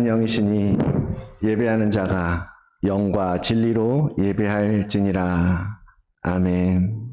영이시니 예배하는 자가 영과 진리로 예배할지니라. 아멘.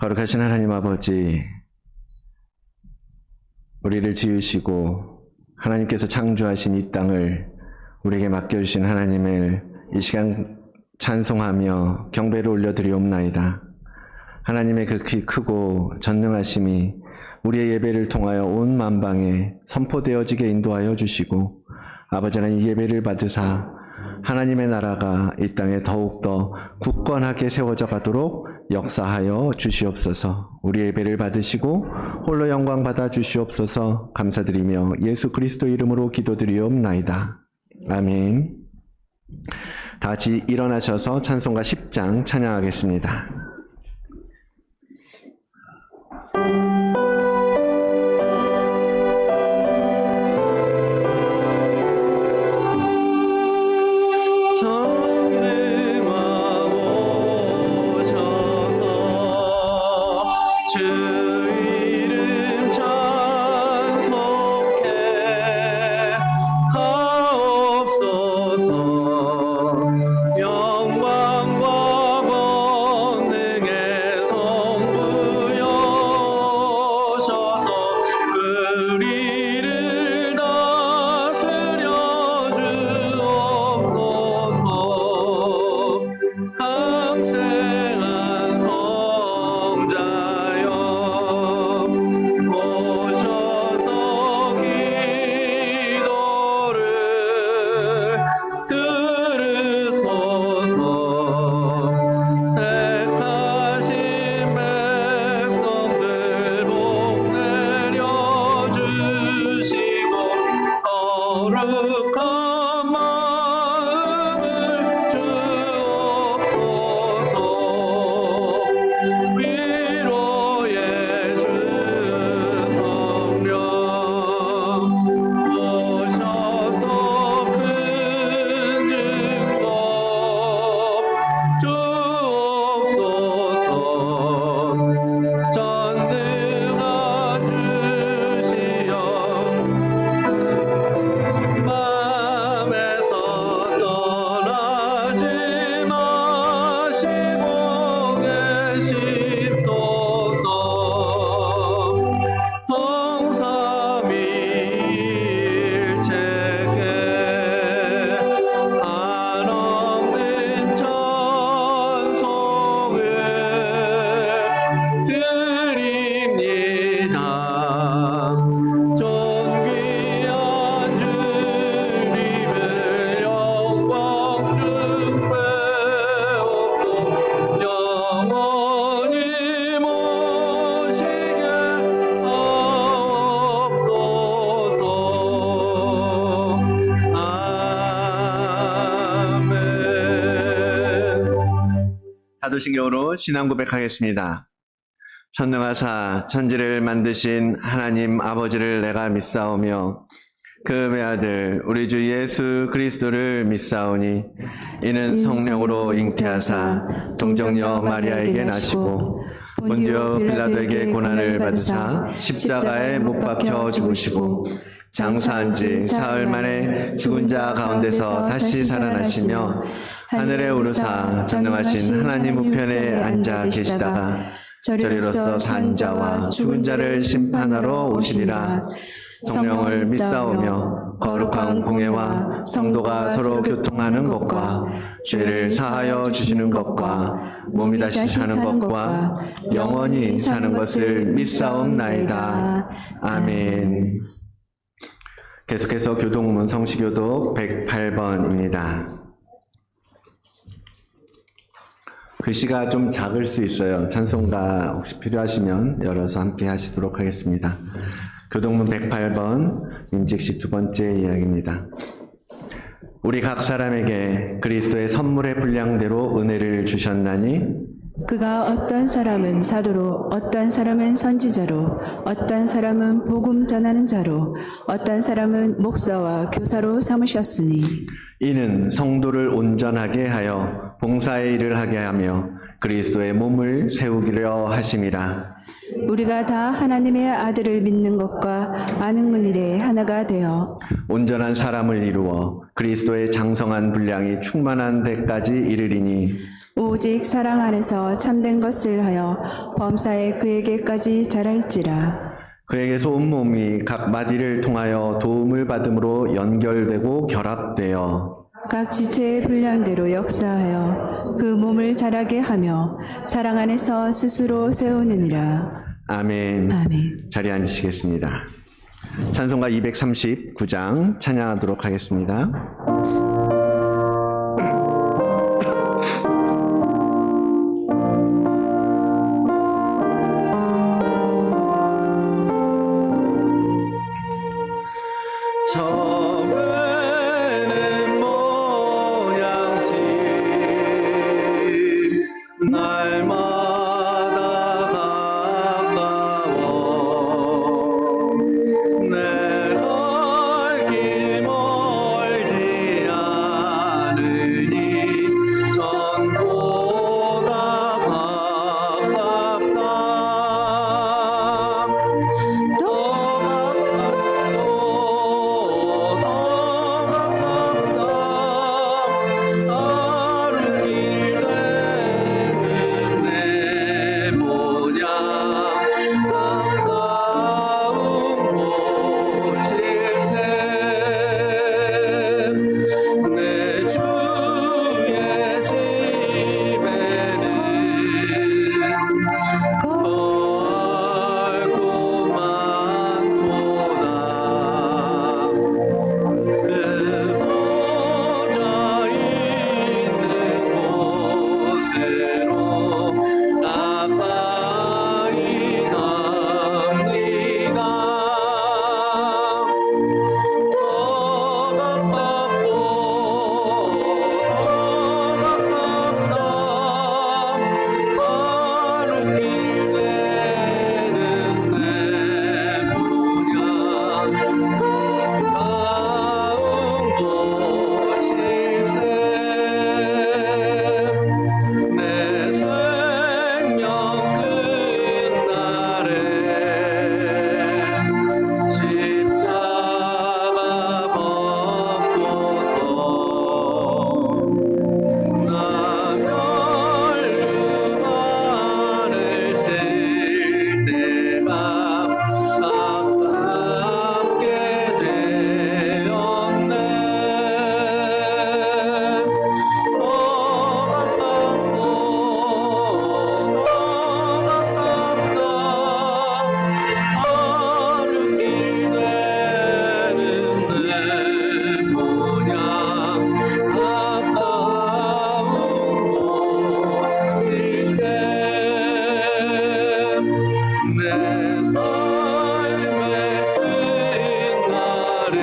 거룩하신 하나님 아버지, 우리를 지으시고 하나님께서 창조하신 이 땅을 우리에게 맡겨주신 하나님을 이 시간 찬송하며 경배를 올려드리옵나이다. 하나님의 그 크고 전능하심이 우리의 예배를 통하여 온 만방에 선포되어지게 인도하여 주시고, 아버지 하나님, 이 예배를 받으사 하나님의 나라가 이 땅에 더욱더 굳건하게 세워져 가도록 역사하여 주시옵소서. 우리 예배를 받으시고 홀로 영광 받아 주시옵소서. 감사드리며 예수 그리스도 이름으로 기도드리옵나이다. 아멘. 다 같이 일어나셔서 찬송가 10장 찬양하겠습니다. 사도신경으로 신앙 고백하겠습니다. 전능하사 천지를 만드신 하나님 아버지를 내가 믿사오며 그 외아들 우리 주 예수 그리스도를 믿사오니 이는 성령으로 잉태하사 동정녀 마리아에게 나시고 본디오 빌라도에게 고난을 받으사 십자가에 못 박혀 죽으시고 장사한 지 사흘 만에 죽은 자 가운데서 다시 살아나시며 하늘에 오르사 전능하신 하나님 우편에 앉아 계시다가 저리로서 산 자와 죽은 자를 심판하러 오시리라. 성령을 믿사오며 거룩한 공예와 성도가 서로 교통하는 것과 죄를 사하여 주시는 것과 몸이 다시 사는 것과 영원히 사는 것을 믿사옵나이다. 아멘. 계속해서 교동문 성시교독 108번입니다. 글씨가 좀 작을 수 있어요. 찬송가 혹시 필요하시면 열어서 함께 하시도록 하겠습니다. 교동문 108번 임직식 두 번째 이야기입니다. 우리 각 사람에게 그리스도의 선물의 분량대로 은혜를 주셨나니 그가 어떤 사람은 사도로, 어떤 사람은 선지자로, 어떤 사람은 복음 전하는 자로, 어떤 사람은 목사와 교사로 삼으셨으니 이는 성도를 온전하게 하여 봉사의 일을 하게 하며 그리스도의 몸을 세우기려 하심이라. 우리가 다 하나님의 아들을 믿는 것과 아는 문일에 하나가 되어 온전한 사람을 이루어 그리스도의 장성한 분량이 충만한 데까지 이르리니 오직 사랑 안에서 참된 것을 하여 범사에 그에게까지 자랄지라. 그에게서 온몸이 각 마디를 통하여 도움을 받음으로 연결되고 결합되어 각 지체의 분량대로 역사하여 그 몸을 자라게 하며 사랑 안에서 스스로 세우느니라. 아멘. 아멘. 자리에 앉으시겠습니다. 찬송가 239장 찬양하도록 하겠습니다. 처음에는 모양집 날마다 가까워 내 갈 길 멀지 않으니 전보다 가깝다 더 가깝다 하루 길 되는 내 모양 가까운 곳일세 내 주의 집에는 거할 곳 많도다 그 모자 있는 곳으로 가까이 갑니다. 더 가깝고 더 가깝다 하루 길 되는 내 모양 가까운 곳일세 내 생명 끝날에 십자가 벗고서 나 멸류관을 쓸 때가 아깝게 되었네. 더 가깝고 더 가깝다 하루 길 되는 내 모양 가까운 곳일세 내 삶의 끝날에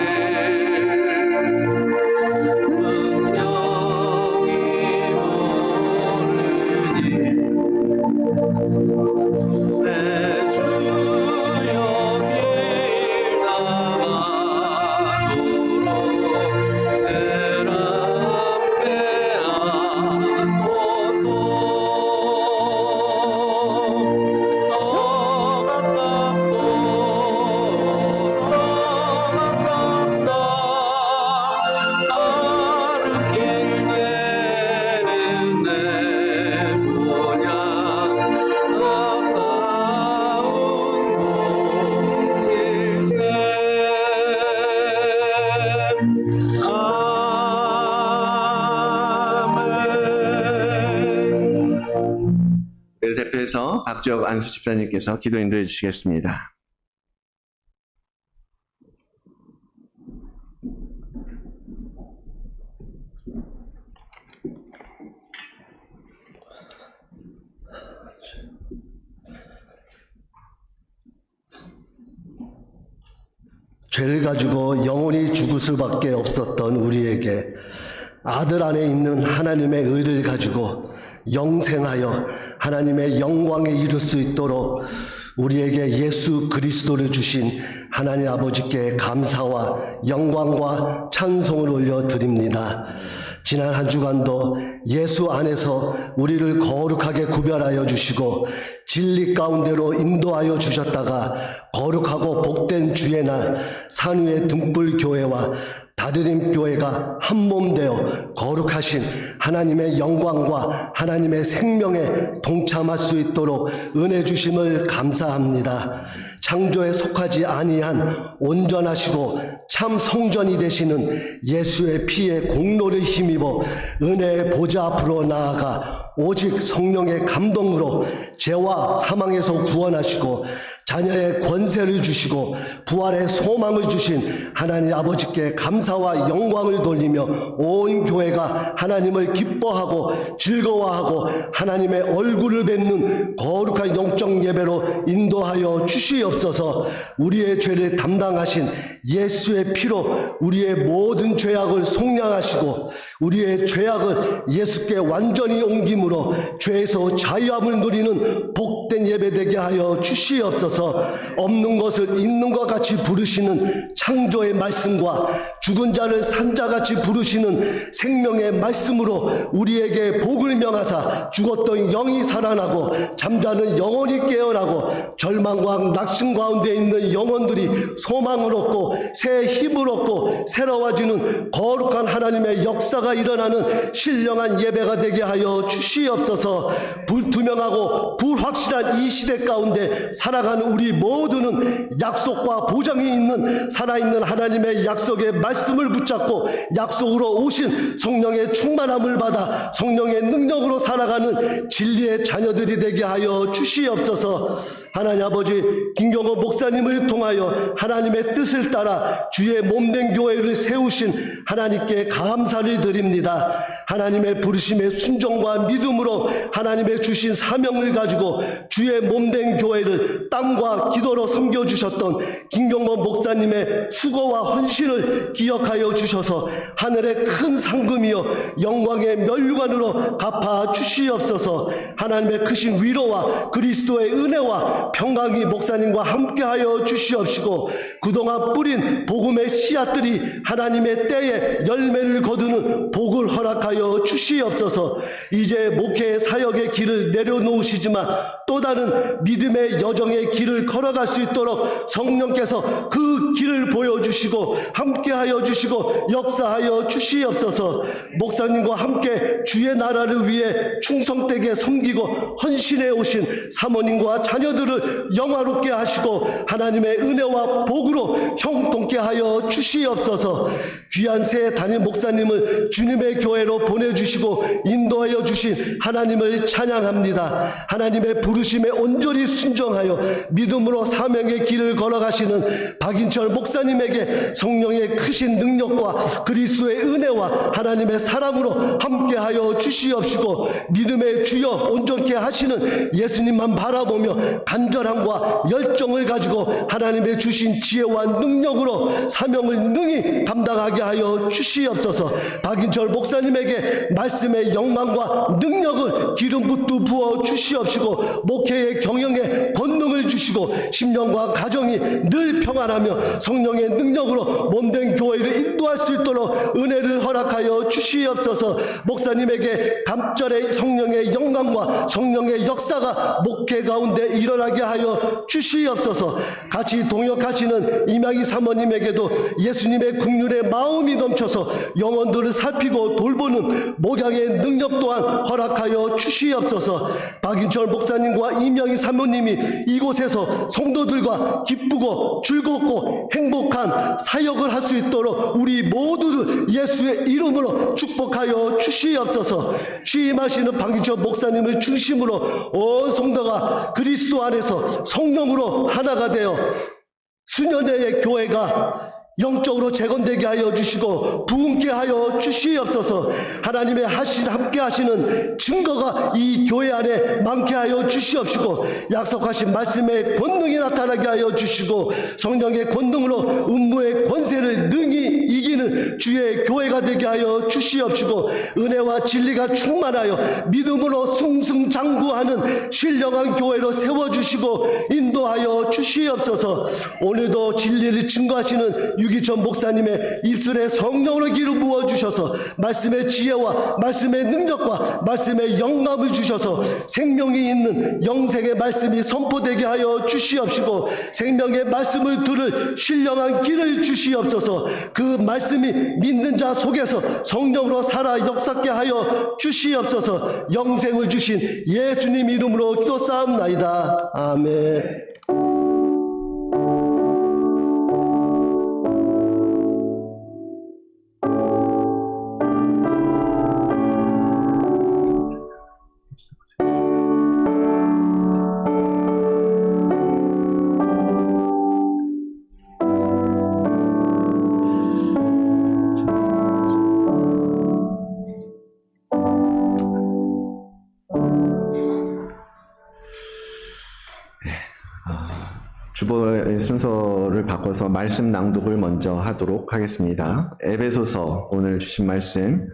분명히 모르니 내 주여 길 나가도록 늘 함께 하소서 더 가깝고 더 가깝다 하루 길 되는 내 모양 가까운 곳일세 아멘. 를 대표해서 박지혁 안수 집사님께서 기도 인도해 주시겠습니다. 죄를 가지고 영원히 죽을 수밖에 없었던 우리에게 아들 안에 있는 하나님의 의를 가지고 영생하여 하나님의 영광에 이를 수 있도록 우리에게 예수 그리스도를 주신 하나님 아버지께 감사와 영광과 찬송을 올려드립니다. 지난 한 주간도 예수 안에서 우리를 거룩하게 구별하여 주시고 진리 가운데로 인도하여 주셨다가 거룩하고 복된 주의 날 산위의 등불교회와 다드림교회가 한몸 되어 거룩하신 하나님의 영광과 하나님의 생명에 동참할 수 있도록 은혜 주심을 감사합니다. 창조에 속하지 아니한 온전하시고 참 성전이 되시는 예수의 피의 공로를 힘입어 은혜의 보좌 앞으로 나아가 오직 성령의 감동으로 죄와 사망에서 구원하시고 자녀의 권세를 주시고 부활의 소망을 주신 하나님 아버지께 감사와 영광을 돌리며 온 교회가 하나님을 기뻐하고 즐거워하고 하나님의 얼굴을 뵙는 거룩한 영적 예배로 인도하여 주시옵소서. 우리의 죄를 담당하신 예수의 피로 우리의 모든 죄악을 속량하시고 우리의 죄악을 예수께 완전히 옮김으로 죄에서 자유함을 누리는 복된 예배 되게 하여 주시옵소서. 없는 것을 있는 것 같이 부르시는 창조의 말씀과 죽은 자를 산자같이 부르시는 생명의 말씀으로 우리에게 복을 명하사 죽었던 영이 살아나고 잠자는 영혼이 깨어나고 절망과 낙심 가운데 있는 영혼들이 소망을 얻고 새 힘을 얻고 새로워지는 거룩한 하나님의 역사가 일어나는 신령한 예배가 되게 하여 주시옵소서. 불투명하고 불확실한 이 시대 가운데 살아가는 우리 모두는 약속과 보장이 있는 살아있는 하나님의 약속의 말씀을 붙잡고 약속으로 오신 성령의 충만함을 받아 성령의 능력으로 살아가는 진리의 자녀들이 되게 하여 주시옵소서. 하나님 아버지, 김경호 목사님을 통하여 하나님의 뜻을 따라 주의 몸된 교회를 세우신 하나님께 감사를 드립니다. 하나님의 부르심의 순종과 믿음으로 하나님의 주신 사명을 가지고 주의 몸된 교회를 땀과 기도로 섬겨주셨던 김경호 목사님의 수고와 헌신을 기억하여 주셔서 하늘의 큰 상금이여 영광의 멸류관으로 갚아 주시옵소서. 하나님의 크신 위로와 그리스도의 은혜와 평강이 목사님과 함께하여 주시옵시고 그동안 뿌린 복음의 씨앗들이 하나님의 때에 열매를 거두는 복을 허락하여 주시옵소서. 이제 목회의 사역의 길을 내려놓으시지만 또 다른 믿음의 여정의 길을 걸어갈 수 있도록 성령께서 그 길을 보여주시고 함께하여 주시고 역사하여 주시옵소서. 목사님과 함께 주의 나라를 위해 충성되게 섬기고 헌신해 오신 사모님과 자녀들을 영화롭게 하시고 하나님의 은혜와 복으로 형통케 하여 주시옵소서. 귀한 새 담임 목사님을 주님의 교회로 보내주시고 인도하여 주신 하나님을 찬양합니다. 하나님의 부르심에 온전히 순종하여 믿음으로 사명의 길을 걸어가시는 박인철 목사님에게 성령의 크신 능력과 그리스도의 은혜와 하나님의 사랑으로 함께하여 주시옵시고 믿음의 주여 온전케 하시는 예수님만 바라보며 간절함과 열정을 가지고 하나님의 주신 지혜와 능력으로 사명을 능히 감당하게 하여 주시옵소서. 박인철 목사님에게 말씀의 영광과 능력을 기름붓도 부어 주시옵시고 목회의 경영에 권능을 주시고 심령과 가정이 늘 평안하며 성령의 능력으로 몸된 교회를 인도할 수 있도록 은혜를 허락하여 주시옵소서. 목사님에게 감절의 성령의 영광과 성령의 역사가 목회 가운데 일어나게 하여 주시옵소서. 같이 동역하시는 이명희 사모님에게도 예수님의 국률의 마음이 넘쳐서 영혼들을 살피고 돌보는 목양의 능력 또한 허락하여 주시옵소서. 박인철 목사님과 이명희 사모님이 이곳에서 성도들과 기쁘고 즐겁고 행복한 사역을 할 수 있도록 우리 모두를 예수의 이름으로 축복하여 주시옵소서. 취임하시는 박인철 목사님을 중심으로 온 성도가 그리스도 안에서 성령으로 하나가 되어 수년의 교회가 영적으로 재건되게 하여 주시고 부흥케 하여 주시옵소서. 하나님의 함께 하시는 증거가 이 교회 안에 많게 하여 주시옵시고 약속하신 말씀의 권능이 나타나게 하여 주시고 성령의 권능으로 음모의 권세를 능히 이기는 주의 교회가 되게 하여 주시옵시고 은혜와 진리가 충만하여 믿음으로 승승장구하는 신령한 교회로 세워주시고 인도하여 주시옵소서. 오늘도 진리를 증거하시는 유기천 목사님의 입술에 성령으로 기름 부어주셔서 말씀의 지혜와 말씀의 능력과 말씀의 영감을 주셔서 생명이 있는 영생의 말씀이 선포되게 하여 주시옵시고 생명의 말씀을 들을 신령한 길을 주시옵소서. 그 말씀이 믿는 자 속에서 성령으로 살아 역사케 하여 주시옵소서. 영생을 주신 예수님 이름으로 기도싸움나이다. 아멘. 주보의 순서를 바꿔서 말씀 낭독을 먼저 하도록 하겠습니다. 에베소서 오늘 주신 말씀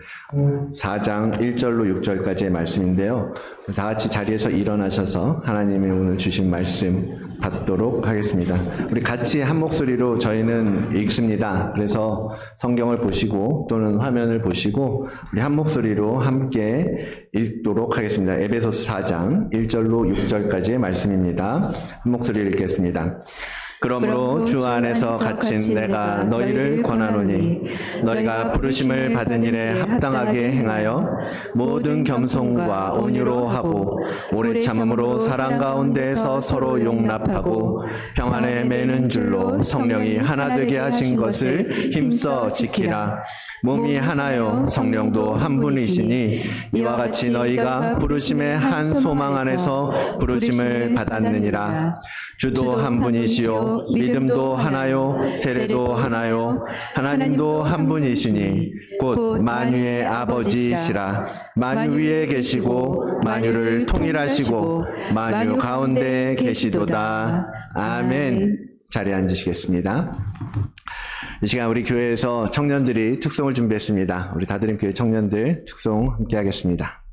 4장 1절로 6절까지의 말씀인데요. 다 같이 자리에서 일어나셔서 하나님의 오늘 주신 말씀 받도록 하겠습니다. 우리 같이 한 목소리로 저희는 읽습니다. 그래서 성경을 보시고 또는 화면을 보시고 우리 한 목소리로 함께 읽도록 하겠습니다. 에베소서 4장 1절로 6절까지의 말씀입니다. 한 목소리 읽겠습니다. 그러므로 주 안에서 갇힌 내가 너희를 권하노니 너희가 부르심을 받은 일에 합당하게 행하여 모든 겸손과 온유로 하고 오래 참음으로 사랑 가운데에서 서로 용납하고 평안에 매는 줄로 성령이 하나 되게 하신 것을 힘써 지키라. 몸이 하나요 성령도 한 분이시니 이와 같이 너희가 부르심의 한 소망 안에서 부르심을 받았느니라. 주도 한 분이시요 믿음도 하나요 세례도 하나요 하나님도 한 분이시니 곧 만유의 아버지이시라. 만유 위에 계시고 만유를 통일하시고 만유 가운데 계시도다. 아멘. 자리에 앉으시겠습니다. 이 시간 우리 교회에서 청년들이 특송을 준비했습니다. 우리 다드림 교회 청년들 특송 함께 하겠습니다.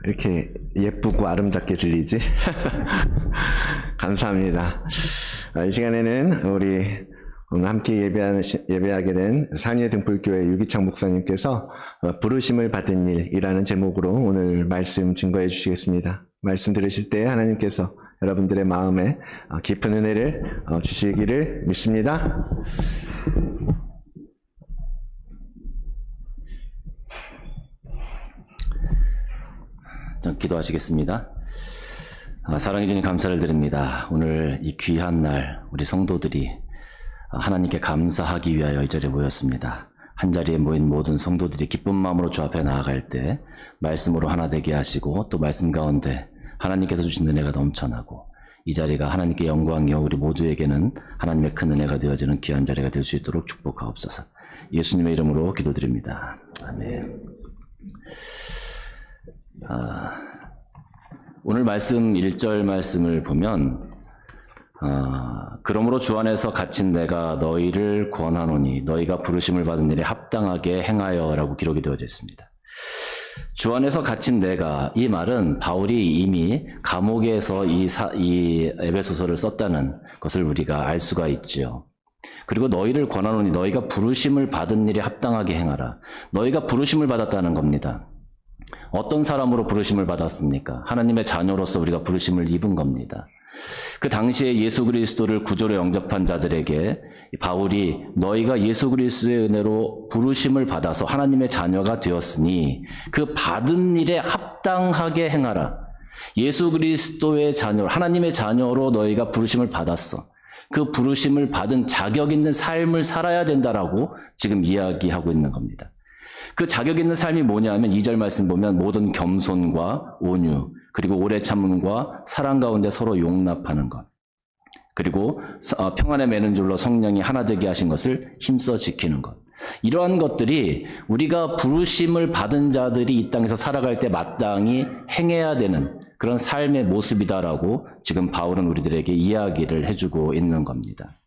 이렇게 예쁘고 아름답게 들리지? 감사합니다. 이 시간에는 우리 오늘 함께 예배하게 된 산위의 등불교회 유기창 목사님께서 부르심을 받은 일이라는 제목으로 오늘 말씀 증거해 주시겠습니다. 말씀 들으실 때 하나님께서 여러분들의 마음에 깊은 은혜를 주시기를 믿습니다. 기도하시겠습니다. 사랑해 주님 감사를 드립니다. 오늘 이 귀한 날 우리 성도들이 하나님께 감사하기 위하여 이 자리에 모였습니다. 한자리에 모인 모든 성도들이 기쁜 마음으로 주 앞에 나아갈 때 말씀으로 하나 되게 하시고 또 말씀 가운데 하나님께서 주신 은혜가 넘쳐나고 이 자리가 하나님께 영광이요 우리 모두에게는 하나님의 큰 은혜가 되어지는 귀한 자리가 될 수 있도록 축복하옵소서. 예수님의 이름으로 기도드립니다. 아멘. 오늘 말씀 1절 말씀을 보면 그러므로 주 안에서 갇힌 내가 너희를 권하노니 너희가 부르심을 받은 일에 합당하게 행하여 라고 기록이 되어져 있습니다. 주 안에서 갇힌 내가, 이 말은 바울이 이미 감옥에서 이 에베소서를 썼다는 것을 우리가 알 수가 있죠. 그리고 너희를 권하노니 너희가 부르심을 받은 일에 합당하게 행하라. 너희가 부르심을 받았다는 겁니다. 어떤 사람으로 부르심을 받았습니까? 하나님의 자녀로서 우리가 부르심을 입은 겁니다. 그 당시에 예수 그리스도를 구조로 영접한 자들에게 바울이 너희가 예수 그리스도의 은혜로 부르심을 받아서 하나님의 자녀가 되었으니 그 받은 일에 합당하게 행하라. 예수 그리스도의 자녀, 하나님의 자녀로 너희가 부르심을 받았어. 그 부르심을 받은 자격 있는 삶을 살아야 된다라고 지금 이야기하고 있는 겁니다. 그 자격 있는 삶이 뭐냐면 2절 말씀 보면 모든 겸손과 온유 그리고 오래 참음과 사랑 가운데 서로 용납하는 것 그리고 평안에 매는 줄로 성령이 하나 되게 하신 것을 힘써 지키는 것, 이러한 것들이 우리가 부르심을 받은 자들이 이 땅에서 살아갈 때 마땅히 행해야 되는 그런 삶의 모습이다라고 지금 바울은 우리들에게 이야기를 해주고 있는 겁니다.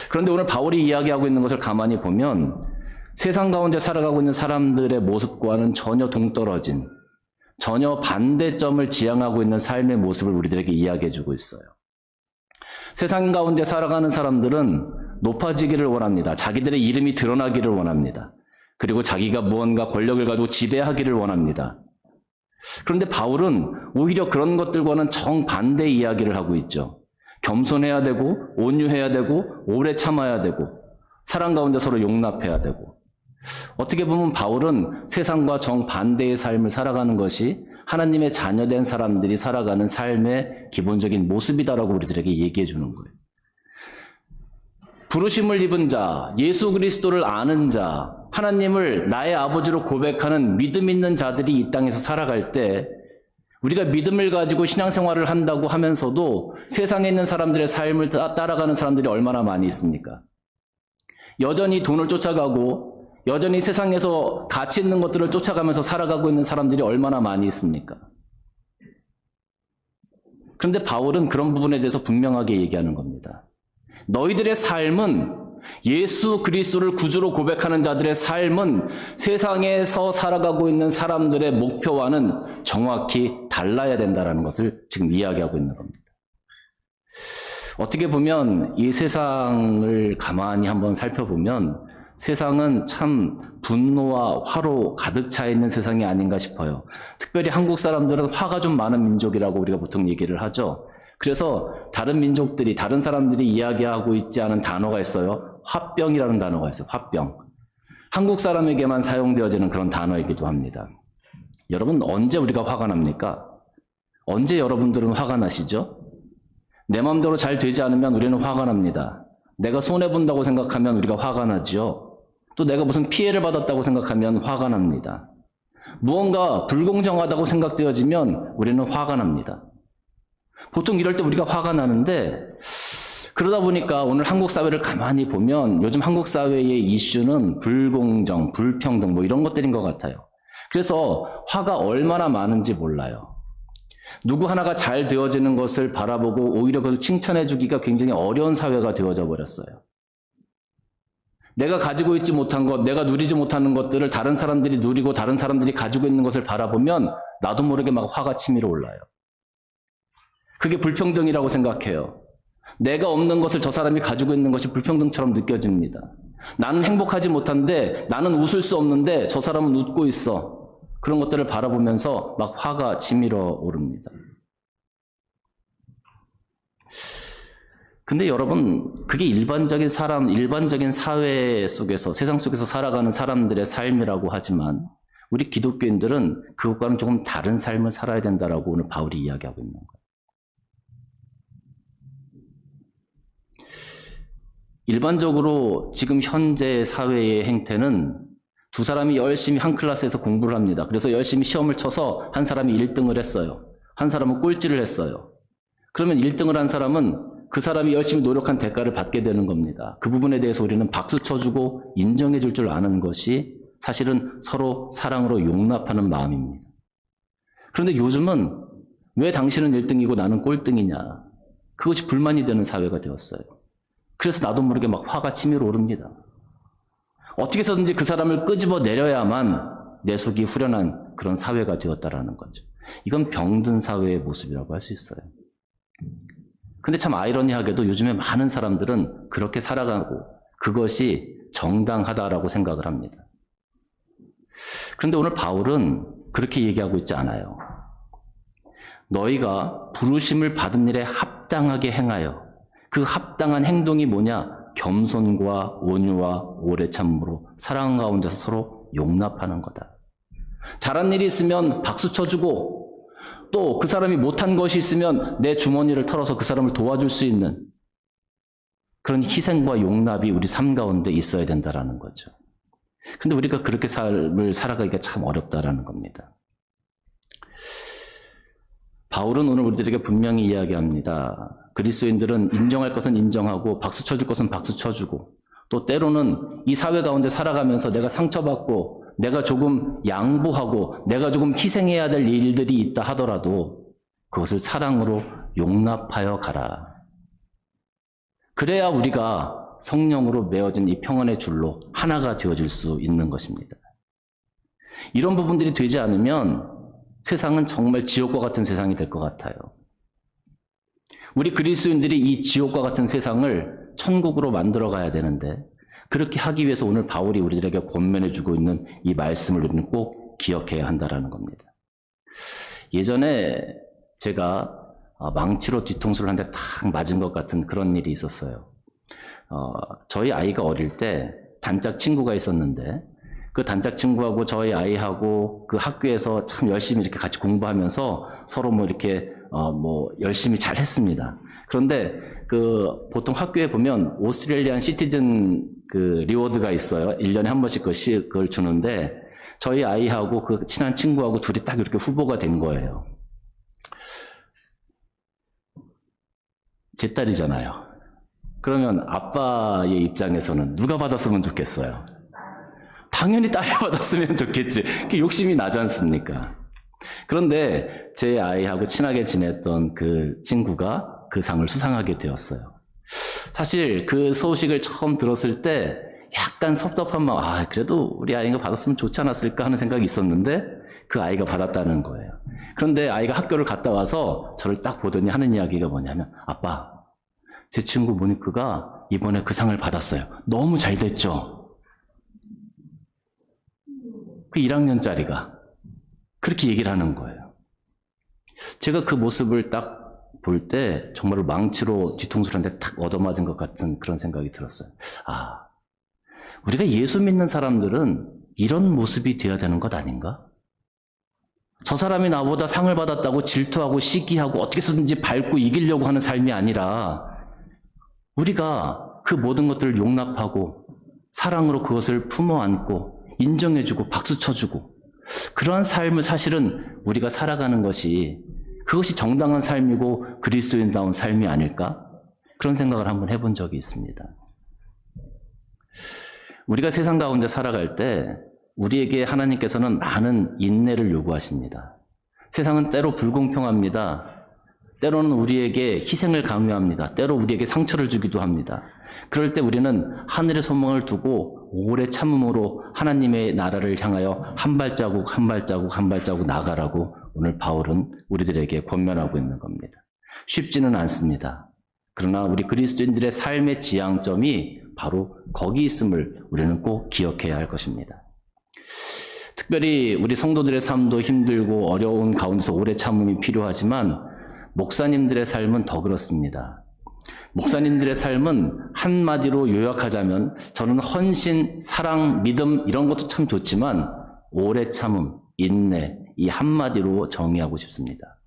그런데 오늘 바울이 이야기하고 있는 것을 가만히 보면 세상 가운데 살아가고 있는 사람들의 모습과는 전혀 동떨어진, 전혀 반대점을 지향하고 있는 삶의 모습을 우리들에게 이야기해주고 있어요. 세상 가운데 살아가는 사람들은 높아지기를 원합니다. 자기들의 이름이 드러나기를 원합니다. 그리고 자기가 무언가 권력을 가지고 지배하기를 원합니다. 그런데 바울은 오히려 그런 것들과는 정반대 이야기를 하고 있죠. 겸손해야 되고 온유해야 되고 오래 참아야 되고 사랑 가운데 서로 용납해야 되고, 어떻게 보면 바울은 세상과 정반대의 삶을 살아가는 것이 하나님의 자녀된 사람들이 살아가는 삶의 기본적인 모습이다라고 우리들에게 얘기해 주는 거예요. 부르심을 입은 자, 예수 그리스도를 아는 자, 하나님을 나의 아버지로 고백하는 믿음 있는 자들이 이 땅에서 살아갈 때 우리가 믿음을 가지고 신앙생활을 한다고 하면서도 세상에 있는 사람들의 삶을 따라가는 사람들이 얼마나 많이 있습니까? 여전히 돈을 쫓아가고 여전히 세상에서 가치 있는 것들을 쫓아가면서 살아가고 있는 사람들이 얼마나 많이 있습니까? 그런데 바울은 그런 부분에 대해서 분명하게 얘기하는 겁니다. 너희들의 삶은, 예수 그리스도를 구주로 고백하는 자들의 삶은 세상에서 살아가고 있는 사람들의 목표와는 정확히 달라야 된다는 것을 지금 이야기하고 있는 겁니다. 어떻게 보면 이 세상을 가만히 한번 살펴보면 세상은 참 분노와 화로 가득 차 있는 세상이 아닌가 싶어요. 특별히 한국 사람들은 화가 좀 많은 민족이라고 우리가 보통 얘기를 하죠. 그래서 다른 민족들이, 다른 사람들이 이야기하고 있지 않은 단어가 있어요. 화병이라는 단어가 있어요. 화병. 한국 사람에게만 사용되어지는 그런 단어이기도 합니다. 여러분, 언제 우리가 화가 납니까? 언제 여러분들은 화가 나시죠? 내 마음대로 잘 되지 않으면 우리는 화가 납니다. 내가 손해본다고 생각하면 우리가 화가 나지요. 또 내가 무슨 피해를 받았다고 생각하면 화가 납니다. 무언가 불공정하다고 생각되어지면 우리는 화가 납니다. 보통 이럴 때 우리가 화가 나는데, 그러다 보니까 오늘 한국 사회를 가만히 보면 요즘 한국 사회의 이슈는 불공정, 불평등 뭐 이런 것들인 것 같아요. 그래서 화가 얼마나 많은지 몰라요. 누구 하나가 잘 되어지는 것을 바라보고 오히려 그것을 칭찬해 주기가 굉장히 어려운 사회가 되어져 버렸어요. 내가 가지고 있지 못한 것, 내가 누리지 못하는 것들을 다른 사람들이 누리고 다른 사람들이 가지고 있는 것을 바라보면 나도 모르게 막 화가 치밀어 올라요. 그게 불평등이라고 생각해요. 내가 없는 것을 저 사람이 가지고 있는 것이 불평등처럼 느껴집니다. 나는 행복하지 못한데, 나는 웃을 수 없는데 저 사람은 웃고 있어. 그런 것들을 바라보면서 막 화가 치밀어 오릅니다. 근데 여러분, 그게 일반적인 사람, 일반적인 사회 속에서, 세상 속에서 살아가는 사람들의 삶이라고 하지만 우리 기독교인들은 그것과는 조금 다른 삶을 살아야 된다라고 오늘 바울이 이야기하고 있는 거예요. 일반적으로 지금 현재 사회의 행태는 두 사람이 열심히 한 클래스에서 공부를 합니다. 그래서 열심히 시험을 쳐서 한 사람이 1등을 했어요. 한 사람은 꼴찌를 했어요. 그러면 1등을 한 사람은 그 사람이 열심히 노력한 대가를 받게 되는 겁니다. 그 부분에 대해서 우리는 박수 쳐주고 인정해 줄 줄 아는 것이 사실은 서로 사랑으로 용납하는 마음입니다. 그런데 요즘은 왜 당신은 1등이고 나는 꼴등이냐. 그것이 불만이 되는 사회가 되었어요. 그래서 나도 모르게 막 화가 치밀어 오릅니다. 어떻게 해서든지 그 사람을 끄집어 내려야만 내 속이 후련한 그런 사회가 되었다라는 거죠. 이건 병든 사회의 모습이라고 할 수 있어요. 근데 참 아이러니하게도 요즘에 많은 사람들은 그렇게 살아가고 그것이 정당하다라고 생각을 합니다. 그런데 오늘 바울은 그렇게 얘기하고 있지 않아요. 너희가 부르심을 받은 일에 합당하게 행하여, 그 합당한 행동이 뭐냐? 겸손과 온유와 오래 참음으로 사랑 가운데서 서로 용납하는 거다. 잘한 일이 있으면 박수 쳐주고, 또 그 사람이 못한 것이 있으면 내 주머니를 털어서 그 사람을 도와줄 수 있는 그런 희생과 용납이 우리 삶 가운데 있어야 된다라는 거죠. 근데 우리가 그렇게 삶을 살아가기가 참 어렵다라는 겁니다. 바울은 오늘 우리들에게 분명히 이야기합니다. 그리스도인들은 인정할 것은 인정하고 박수 쳐줄 것은 박수 쳐주고, 또 때로는 이 사회 가운데 살아가면서 내가 상처받고 내가 조금 양보하고 내가 조금 희생해야 될 일들이 있다 하더라도 그것을 사랑으로 용납하여 가라. 그래야 우리가 성령으로 메어진 이 평안의 줄로 하나가 되어질 수 있는 것입니다. 이런 부분들이 되지 않으면 세상은 정말 지옥과 같은 세상이 될 것 같아요. 우리 그리스도인들이 이 지옥과 같은 세상을 천국으로 만들어 가야 되는데, 그렇게 하기 위해서 오늘 바울이 우리들에게 권면해주고 있는 이 말씀을 우리는 꼭 기억해야 한다는 겁니다. 예전에 제가 망치로 뒤통수를 한 대 탁 맞은 것 같은 그런 일이 있었어요. 저희 아이가 어릴 때 단짝 친구가 있었는데, 그 단짝 친구하고 저희 아이하고 그 학교에서 참 열심히 이렇게 같이 공부하면서 서로 뭐 이렇게 열심히 잘 했습니다. 그런데 그 보통 학교에 보면 오스트레일리안 시티즌 그 리워드가 있어요. 1년에 한 번씩 그걸 주는데, 저희 아이하고 그 친한 친구하고 둘이 딱 이렇게 후보가 된 거예요. 제 딸이잖아요. 그러면 아빠의 입장에서는 누가 받았으면 좋겠어요? 당연히 딸이 받았으면 좋겠지. 그게 욕심이 나지 않습니까? 그런데 제 아이하고 친하게 지냈던 그 친구가 그 상을 수상하게 되었어요. 사실 그 소식을 처음 들었을 때 약간 섭섭한 마음, 그래도 우리 아이가 받았으면 좋지 않았을까 하는 생각이 있었는데 그 아이가 받았다는 거예요. 그런데 아이가 학교를 갔다 와서 저를 딱 보더니 하는 이야기가 뭐냐면, 아빠, 제 친구 모니크가 이번에 그 상을 받았어요. 너무 잘 됐죠? 그 1학년짜리가 그렇게 얘기를 하는 거예요. 제가 그 모습을 딱 볼 때 정말로 망치로 뒤통수를 한 대 탁 얻어맞은 것 같은 그런 생각이 들었어요. 우리가 예수 믿는 사람들은 이런 모습이 되어야 되는 것 아닌가? 저 사람이 나보다 상을 받았다고 질투하고 시기하고 어떻게 해서든지 밟고 이기려고 하는 삶이 아니라, 우리가 그 모든 것들을 용납하고 사랑으로 그것을 품어 안고 인정해주고 박수 쳐주고, 그러한 삶을 사실은 우리가 살아가는 것이, 그것이 정당한 삶이고 그리스도인다운 삶이 아닐까? 그런 생각을 한번 해본 적이 있습니다. 우리가 세상 가운데 살아갈 때 우리에게 하나님께서는 많은 인내를 요구하십니다. 세상은 때로 불공평합니다. 때로는 우리에게 희생을 강요합니다. 때로 우리에게 상처를 주기도 합니다. 그럴 때 우리는 하늘의 소망을 두고 오래 참음으로 하나님의 나라를 향하여 한 발자국 한 발자국 한 발자국 나가라고 오늘 바울은 우리들에게 권면하고 있는 겁니다. 쉽지는 않습니다. 그러나 우리 그리스도인들의 삶의 지향점이 바로 거기 있음을 우리는 꼭 기억해야 할 것입니다. 특별히 우리 성도들의 삶도 힘들고 어려운 가운데서 오래 참음이 필요하지만 목사님들의 삶은 더 그렇습니다. 목사님들의 삶은 한마디로 요약하자면 저는 헌신, 사랑, 믿음 이런 것도 참 좋지만 오래 참음, 인내 이 한마디로 정의하고 싶습니다.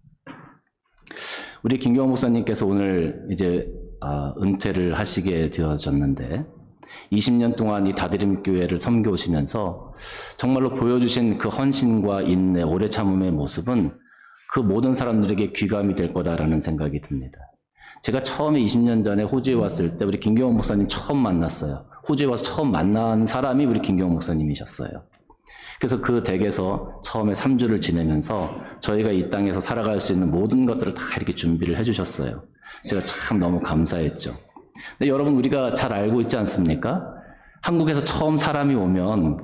우리 김경호 목사님께서 오늘 이제 은퇴를 하시게 되어졌는데 20년 동안 이 다드림 교회를 섬겨오시면서 정말로 보여주신 그 헌신과 인내, 오래 참음의 모습은 그 모든 사람들에게 귀감이 될 거다라는 생각이 듭니다. 제가 처음에 20년 전에 호주에 왔을 때 우리 김경호 목사님 처음 만났어요. 호주에 와서 처음 만난 사람이 우리 김경호 목사님이셨어요. 그래서 그 댁에서 처음에 3주를 지내면서 저희가 이 땅에서 살아갈 수 있는 모든 것들을 다 이렇게 준비를 해주셨어요. 제가 참 너무 감사했죠. 근데 여러분 우리가 잘 알고 있지 않습니까? 한국에서 처음 사람이 오면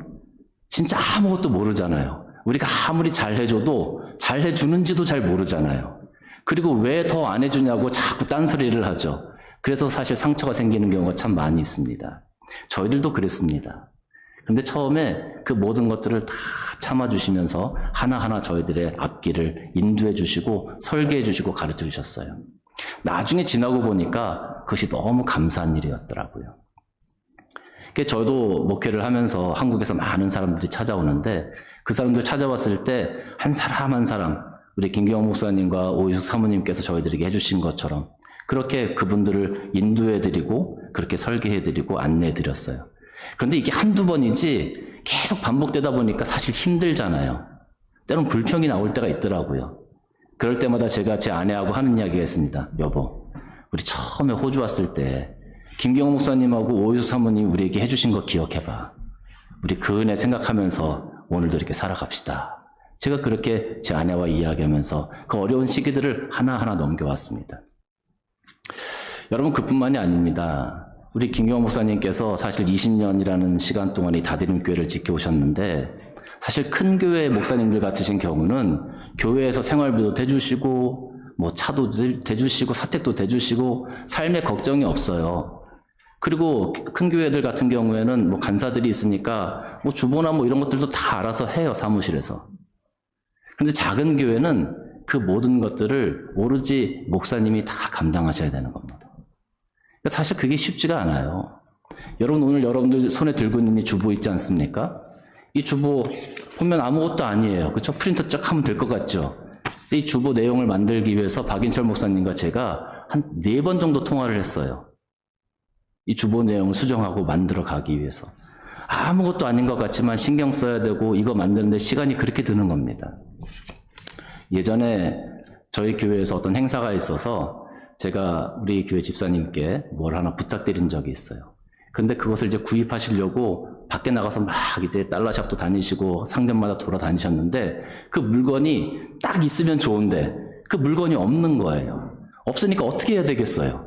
진짜 아무것도 모르잖아요. 우리가 아무리 잘해줘도 잘해주는지도 잘 모르잖아요. 그리고 왜 더 안 해주냐고 자꾸 딴소리를 하죠. 그래서 사실 상처가 생기는 경우가 참 많이 있습니다. 저희들도 그랬습니다. 그런데 처음에 그 모든 것들을 다 참아주시면서 하나하나 저희들의 앞길을 인도해 주시고 설계해 주시고 가르쳐 주셨어요. 나중에 지나고 보니까 그것이 너무 감사한 일이었더라고요. 저도 목회를 하면서 한국에서 많은 사람들이 찾아오는데 그 사람들 찾아왔을 때 한 사람 한 사람 우리 김경호 목사님과 오유숙 사모님께서 저희들에게 해주신 것처럼 그렇게 그분들을 인도해드리고 그렇게 설계해드리고 안내해드렸어요. 그런데 이게 한두 번이지 계속 반복되다 보니까 사실 힘들잖아요. 때론 불평이 나올 때가 있더라고요. 그럴 때마다 제가 제 아내하고 하는 이야기가 있습니다. 여보, 우리 처음에 호주 왔을 때 김경호 목사님하고 오유숙 사모님 우리에게 해주신 거 기억해봐. 우리 그 은혜 생각하면서 오늘도 이렇게 살아갑시다. 제가 그렇게 제 아내와 이야기하면서 그 어려운 시기들을 하나하나 넘겨왔습니다. 여러분 그뿐만이 아닙니다. 우리 김경호 목사님께서 사실 20년이라는 시간 동안 이 다드림 교회를 지켜오셨는데 사실 큰 교회 목사님들 같으신 경우는 교회에서 생활비도 대주시고 뭐 차도 대주시고 사택도 대주시고 삶에 걱정이 없어요. 그리고 큰 교회들 같은 경우에는 뭐 간사들이 있으니까 뭐 주보나 뭐 이런 것들도 다 알아서 해요, 사무실에서. 그런데 작은 교회는 그 모든 것들을 오로지 목사님이 다 감당하셔야 되는 겁니다. 사실 그게 쉽지가 않아요. 여러분 오늘 여러분들 손에 들고 있는 이 주보 있지 않습니까? 이 주보 보면 아무것도 아니에요. 그렇죠? 프린터 쫙 하면 될 것 같죠? 이 주보 내용을 만들기 위해서 박인철 목사님과 제가 한 4번 정도 통화를 했어요. 이 주보 내용을 수정하고 만들어 가기 위해서. 아무것도 아닌 것 같지만 신경 써야 되고 이거 만드는데 시간이 그렇게 드는 겁니다. 예전에 저희 교회에서 어떤 행사가 있어서 제가 우리 교회 집사님께 뭘 하나 부탁드린 적이 있어요. 그런데 그것을 이제 구입하시려고 밖에 나가서 막 이제 달러샵도 다니시고 상점마다 돌아다니셨는데 그 물건이 딱 있으면 좋은데 그 물건이 없는 거예요. 없으니까 어떻게 해야 되겠어요?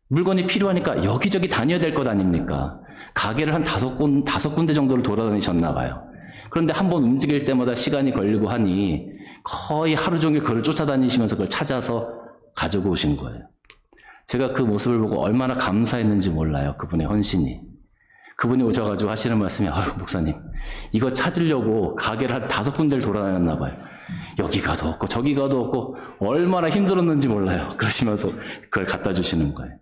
물건이 필요하니까 여기저기 다녀야 될 것 아닙니까? 가게를 한 5군데 정도를 돌아다니셨나 봐요. 그런데 한번 움직일 때마다 시간이 걸리고 하니 거의 하루 종일 그걸 쫓아다니시면서 그걸 찾아서 가지고 오신 거예요. 제가 그 모습을 보고 얼마나 감사했는지 몰라요. 그분의 헌신이. 그분이 오셔가지고 하시는 말씀이 아유 목사님 이거 찾으려고 가게를 한 5군데를 돌아다녔나 봐요. 여기 가도 없고 저기 가도 없고 얼마나 힘들었는지 몰라요. 그러시면서 그걸 갖다 주시는 거예요.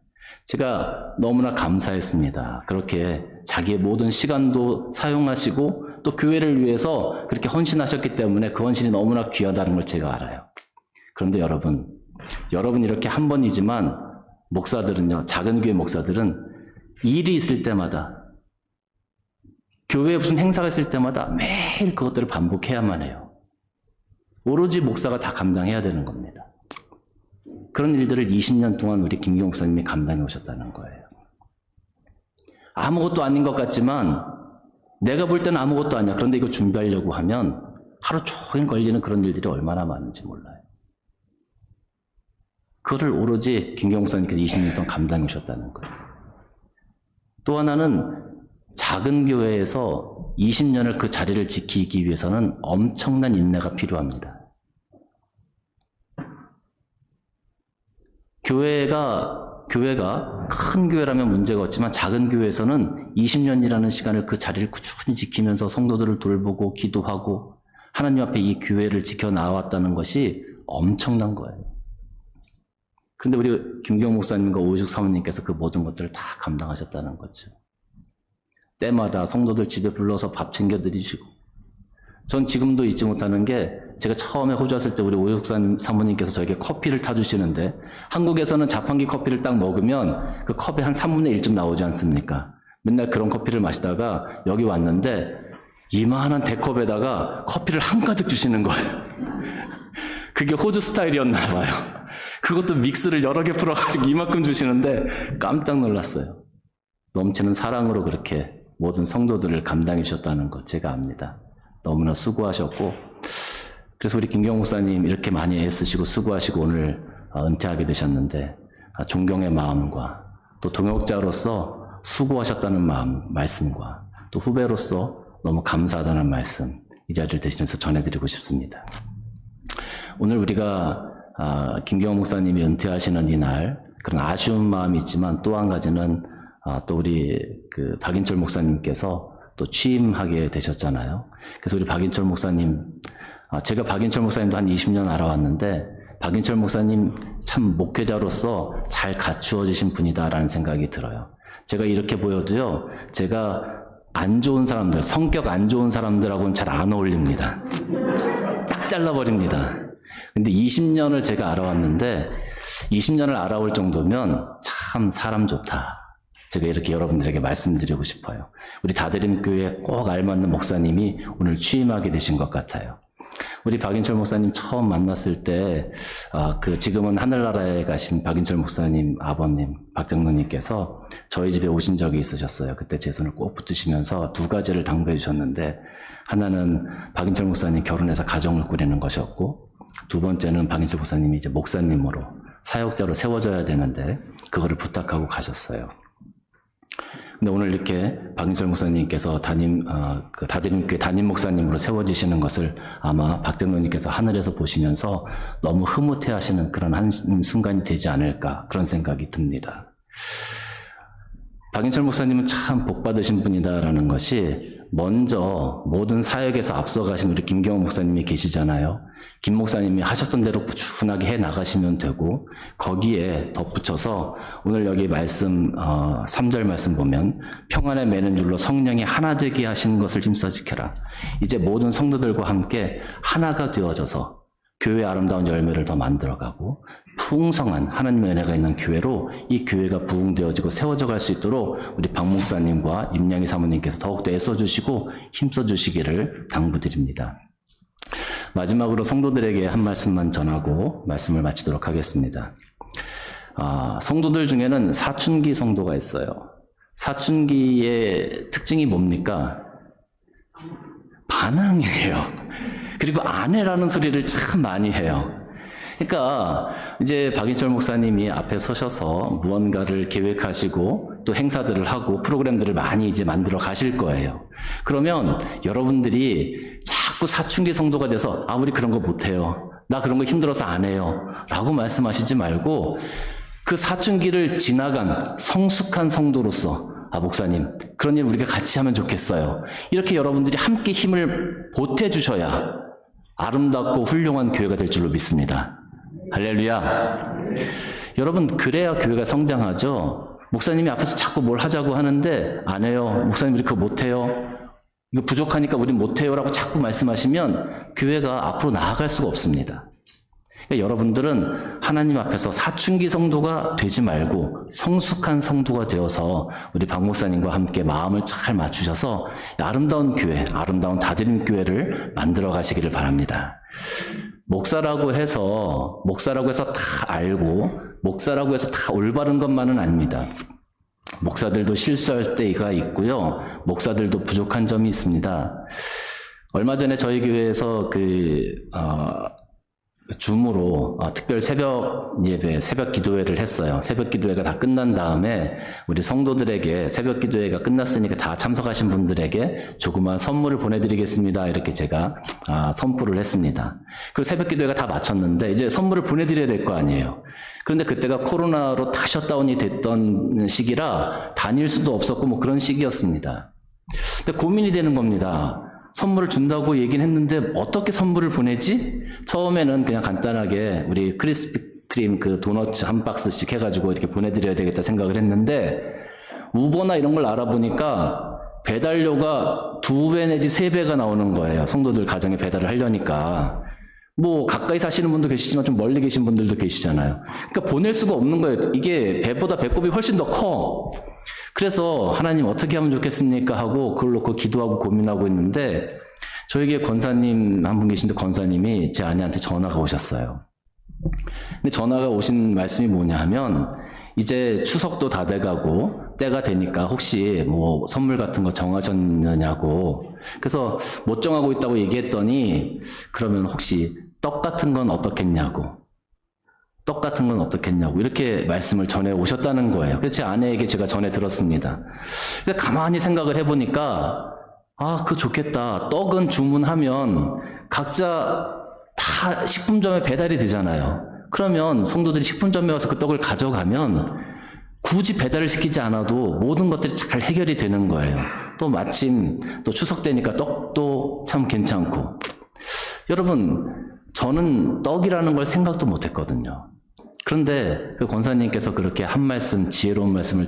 제가 너무나 감사했습니다. 그렇게 자기의 모든 시간도 사용하시고 또 교회를 위해서 그렇게 헌신하셨기 때문에 그 헌신이 너무나 귀하다는 걸 제가 알아요. 그런데 여러분 이렇게 한 번이지만 목사들은요, 작은 교회 목사들은 일이 있을 때마다 교회에 무슨 행사가 있을 때마다 매일 그것들을 반복해야만 해요. 오로지 목사가 다 감당해야 되는 겁니다. 그런 일들을 20년 동안 우리 김경호 목사님이 감당해 오셨다는 거예요. 아무것도 아닌 것 같지만 내가 볼 때는 아무것도 아니야. 그런데 이거 준비하려고 하면 하루 종일 걸리는 그런 일들이 얼마나 많은지 몰라요. 그거를 오로지 김경호 목사님께서 20년 동안 감당해 오셨다는 거예요. 또 하나는 작은 교회에서 20년을 그 자리를 지키기 위해서는 엄청난 인내가 필요합니다. 교회가 큰 교회라면 문제가 없지만 작은 교회에서는 20년이라는 시간을 그 자리를 꾸준히 지키면서 성도들을 돌보고 기도하고 하나님 앞에 이 교회를 지켜나왔다는 것이 엄청난 거예요. 그런데 우리 김경호 목사님과 오유숙 사모님께서 그 모든 것들을 다 감당하셨다는 거죠. 때마다 성도들 집에 불러서 밥 챙겨드리시고, 전 지금도 잊지 못하는 게 제가 처음에 호주 왔을 때 우리 오유숙 사모님께서 저에게 커피를 타주시는데, 한국에서는 자판기 커피를 딱 먹으면 그 컵에 한 3분의 1쯤 나오지 않습니까? 맨날 그런 커피를 마시다가 여기 왔는데 이만한 대컵에다가 커피를 한가득 주시는 거예요. 그게 호주 스타일이었나 봐요. 그것도 믹스를 여러 개 풀어가지고 이만큼 주시는데 깜짝 놀랐어요. 넘치는 사랑으로 그렇게 모든 성도들을 감당해 주셨다는 것 제가 압니다. 너무나 수고하셨고, 그래서 우리 김경호 목사님 이렇게 많이 애쓰시고 수고하시고 오늘 은퇴하게 되셨는데, 존경의 마음과 또 동역자로서 수고하셨다는 말씀과 또 후배로서 너무 감사하다는 말씀 이 자리를 대신해서 전해드리고 싶습니다. 오늘 우리가 김경호 목사님이 은퇴하시는 이날 그런 아쉬운 마음이 있지만, 또 한 가지는 또 우리 그 박인철 목사님께서 또 취임하게 되셨잖아요. 그래서 우리 박인철 목사님, 제가 박인철 목사님도 한 20년 알아왔는데 박인철 목사님 참 목회자로서 잘 갖추어지신 분이다라는 생각이 들어요. 제가 이렇게 보여도요, 제가 안 좋은 사람들, 성격 안 좋은 사람들하고는 잘 안 어울립니다. 딱 잘라버립니다. 근데 20년을 제가 알아왔는데 20년을 알아올 정도면 참 사람 좋다. 제가 이렇게 여러분들에게 말씀드리고 싶어요. 우리 다드림교회 꼭 알맞는 목사님이 오늘 취임하게 되신 것 같아요. 우리 박인철 목사님 처음 만났을 때, 지금은 하늘나라에 가신 박인철 목사님 아버님, 박장로님께서 저희 집에 오신 적이 있으셨어요. 그때 제 손을 꼭 붙드시면서 두 가지를 당부해 주셨는데, 하나는 박인철 목사님 결혼해서 가정을 꾸리는 것이었고, 두 번째는 박인철 목사님이 이제 목사님으로 사역자로 세워져야 되는데, 그거를 부탁하고 가셨어요. 근데 오늘 이렇게 박인철 목사님께서 다드림교회 담임 목사님으로 세워지시는 것을 아마 박장로님께서 하늘에서 보시면서 너무 흐뭇해 하시는 그런 한 순간이 되지 않을까, 그런 생각이 듭니다. 박인철 목사님은 참 복받으신 분이다라는 것이, 먼저 모든 사역에서 앞서가신 우리 김경호 목사님이 계시잖아요. 김 목사님이 하셨던 대로 꾸준하게 해 나가시면 되고, 거기에 덧붙여서 오늘 여기 말씀 3절 말씀 보면 평안에 매는 줄로 성령이 하나 되게 하신 것을 힘써 지켜라. 이제 모든 성도들과 함께 하나가 되어져서 교회의 아름다운 열매를 더 만들어가고 풍성한 하나님의 은혜가 있는 교회로 이 교회가 부흥되어지고 세워져 갈 수 있도록 우리 박 목사님과 임양희 사모님께서 더욱더 애써주시고 힘써주시기를 당부드립니다. 마지막으로 성도들에게 한 말씀만 전하고 말씀을 마치도록 하겠습니다. 성도들 중에는 사춘기 성도가 있어요. 사춘기의 특징이 뭡니까? 반항이에요. 그리고 아내라는 소리를 참 많이 해요. 그러니까 이제 박인철 목사님이 앞에 서셔서 무언가를 계획하시고 또 행사들을 하고 프로그램들을 많이 이제 만들어 가실 거예요. 그러면 여러분들이 자꾸 사춘기 성도가 돼서 우리 그런 거 못해요, 나 그런 거 힘들어서 안 해요 라고 말씀하시지 말고, 그 사춘기를 지나간 성숙한 성도로서 목사님 그런 일 우리가 같이 하면 좋겠어요, 이렇게 여러분들이 함께 힘을 보태주셔야 아름답고 훌륭한 교회가 될 줄로 믿습니다. 할렐루야. 여러분, 그래야 교회가 성장하죠. 목사님이 앞에서 자꾸 뭘 하자고 하는데 안 해요, 목사님 우리 그거 못해요, 이거 부족하니까 우리 못해요 라고 자꾸 말씀하시면 교회가 앞으로 나아갈 수가 없습니다. 그러니까 여러분들은 하나님 앞에서 사춘기 성도가 되지 말고 성숙한 성도가 되어서 우리 박 목사님과 함께 마음을 잘 맞추셔서 아름다운 교회, 아름다운 다드림 교회를 만들어 가시기를 바랍니다. 목사라고 해서 다 알고 목사라고 해서 다 올바른 것만은 아닙니다. 목사들도 실수할 때가 있고요, 목사들도 부족한 점이 있습니다. 얼마 전에 저희 교회에서 줌으로 특별 새벽 예배, 새벽 기도회를 했어요. 새벽 기도회가 다 끝난 다음에 우리 성도들에게 새벽 기도회가 끝났으니까 다 참석하신 분들에게 조그만 선물을 보내드리겠습니다. 이렇게 제가 선포를 했습니다. 그리고 새벽 기도회가 다 마쳤는데 이제 선물을 보내드려야 될 거 아니에요. 그런데 그때가 코로나로 다 셧다운이 됐던 시기라 다닐 수도 없었고 뭐 그런 시기였습니다. 근데 고민이 되는 겁니다. 선물을 준다고 얘기는 했는데 어떻게 선물을 보내지? 처음에는 그냥 간단하게 우리 크리스피크림 그 도너츠 한 박스씩 해가지고 이렇게 보내드려야 되겠다 생각을 했는데 우버나 이런 걸 알아보니까 배달료가 2배 내지 3배가 나오는 거예요. 성도들 가정에 배달을 하려니까. 뭐 가까이 사시는 분도 계시지만 좀 멀리 계신 분들도 계시잖아요. 그러니까 보낼 수가 없는 거예요. 이게 배보다 배꼽이 훨씬 더 커. 그래서 하나님 어떻게 하면 좋겠습니까 하고 그걸 놓고 기도하고 고민하고 있는데 저에게 권사님 한 분 계신데 권사님이 제 아내한테 전화가 오셨어요. 근데 전화가 오신 말씀이 뭐냐 하면 이제 추석도 다 돼가고 때가 되니까 혹시 뭐 선물 같은 거 정하셨느냐고. 그래서 못 정하고 있다고 얘기했더니 그러면 혹시 떡 같은 건 어떻겠냐고. 떡 같은 건 어떻겠냐고 이렇게 말씀을 전해 오셨다는 거예요. 그래서 제 아내에게 제가 전해 들었습니다. 근데 가만히 생각을 해보니까 그거 좋겠다. 떡은 주문하면 각자 다 식품점에 배달이 되잖아요. 그러면 성도들이 식품점에 와서 그 떡을 가져가면 굳이 배달을 시키지 않아도 모든 것들이 잘 해결이 되는 거예요. 또 마침 또 추석 되니까 떡도 참 괜찮고. 여러분, 저는 떡이라는 걸 생각도 못 했거든요. 그런데 그 권사님께서 그렇게 한 말씀, 지혜로운 말씀을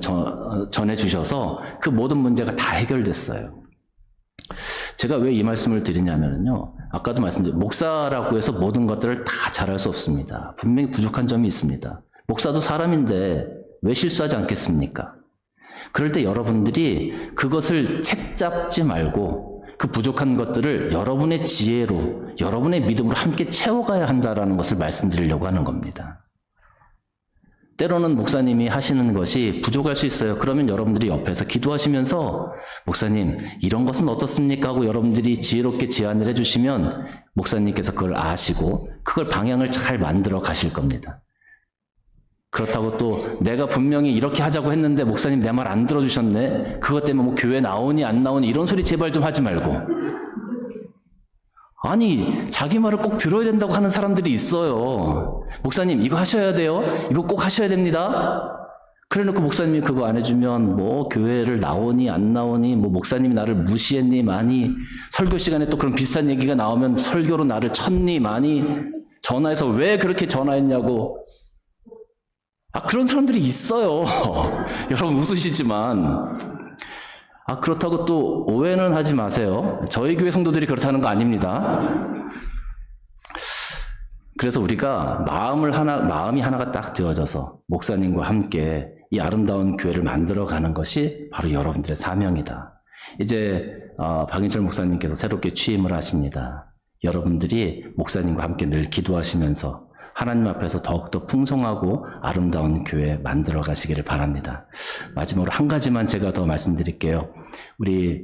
전해주셔서 그 모든 문제가 다 해결됐어요. 제가 왜 이 말씀을 드리냐면요. 아까도 말씀드렸죠. 목사라고 해서 모든 것들을 다 잘할 수 없습니다. 분명히 부족한 점이 있습니다. 목사도 사람인데 왜 실수하지 않겠습니까? 그럴 때 여러분들이 그것을 책잡지 말고 그 부족한 것들을 여러분의 지혜로, 여러분의 믿음으로 함께 채워가야 한다는 것을 말씀드리려고 하는 겁니다. 때로는 목사님이 하시는 것이 부족할 수 있어요. 그러면 여러분들이 옆에서 기도하시면서 목사님 이런 것은 어떻습니까? 하고 여러분들이 지혜롭게 제안을 해주시면 목사님께서 그걸 아시고 그걸 방향을 잘 만들어 가실 겁니다. 그렇다고 또 내가 분명히 이렇게 하자고 했는데 목사님 내 말 안 들어주셨네. 그것 때문에 뭐 교회 나오니 안 나오니 이런 소리 제발 좀 하지 말고. 아니 자기 말을 꼭 들어야 된다고 하는 사람들이 있어요. 목사님 이거 하셔야 돼요. 이거 꼭 하셔야 됩니다. 그래놓고 목사님이 그거 안 해주면 뭐 교회를 나오니 안 나오니 뭐 목사님이 나를 무시했니 많이 설교 시간에 또 그런 비슷한 얘기가 나오면 설교로 나를 쳤니 많이 전화해서 왜 그렇게 전화했냐고. 그런 사람들이 있어요. 여러분 웃으시지만 그렇다고 또 오해는 하지 마세요. 저희 교회 성도들이 그렇다는 거 아닙니다. 그래서 우리가 마음이 하나가 딱 되어져서 목사님과 함께 이 아름다운 교회를 만들어가는 것이 바로 여러분들의 사명이다. 이제 박인철 목사님께서 새롭게 취임을 하십니다. 여러분들이 목사님과 함께 늘 기도하시면서 하나님 앞에서 더욱더 풍성하고 아름다운 교회 만들어 가시기를 바랍니다. 마지막으로 한 가지만 제가 더 말씀드릴게요. 우리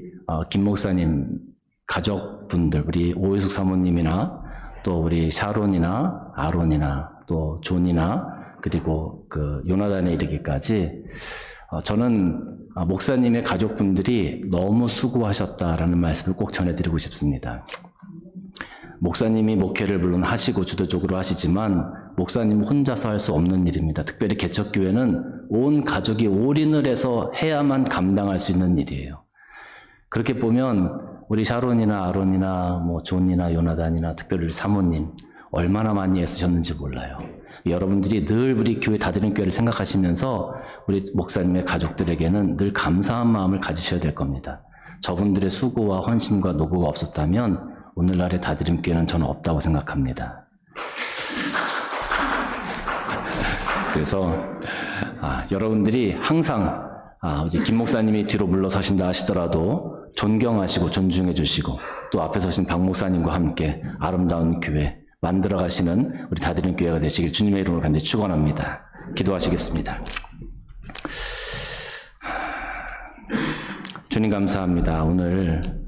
김 목사님 가족분들, 우리 오해숙 사모님이나 또 우리 샤론이나 아론이나 또 존이나 그리고 그 요나단에 이르기까지 저는 목사님의 가족분들이 너무 수고하셨다라는 말씀을 꼭 전해드리고 싶습니다. 목사님이 목회를 물론 하시고 주도적으로 하시지만 목사님 혼자서 할 수 없는 일입니다. 특별히 개척교회는 온 가족이 올인을 해서 해야만 감당할 수 있는 일이에요. 그렇게 보면 우리 샤론이나 아론이나 뭐 존이나 요나단이나 특별히 우리 사모님 얼마나 많이 애쓰셨는지 몰라요. 여러분들이 늘 우리 교회 다드림 교회를 생각하시면서 우리 목사님의 가족들에게는 늘 감사한 마음을 가지셔야 될 겁니다. 저분들의 수고와 헌신과 노고가 없었다면 오늘날의 다드림교회는 저는 없다고 생각합니다. 그래서 여러분들이 항상 이제 김 목사님이 뒤로 물러서신다 하시더라도 존경하시고 존중해 주시고 또 앞에 서신 박 목사님과 함께 아름다운 교회 만들어 가시는 우리 다드림교회가 되시길 주님의 이름으로 간절히 축원합니다. 기도하시겠습니다. 주님 감사합니다. 오늘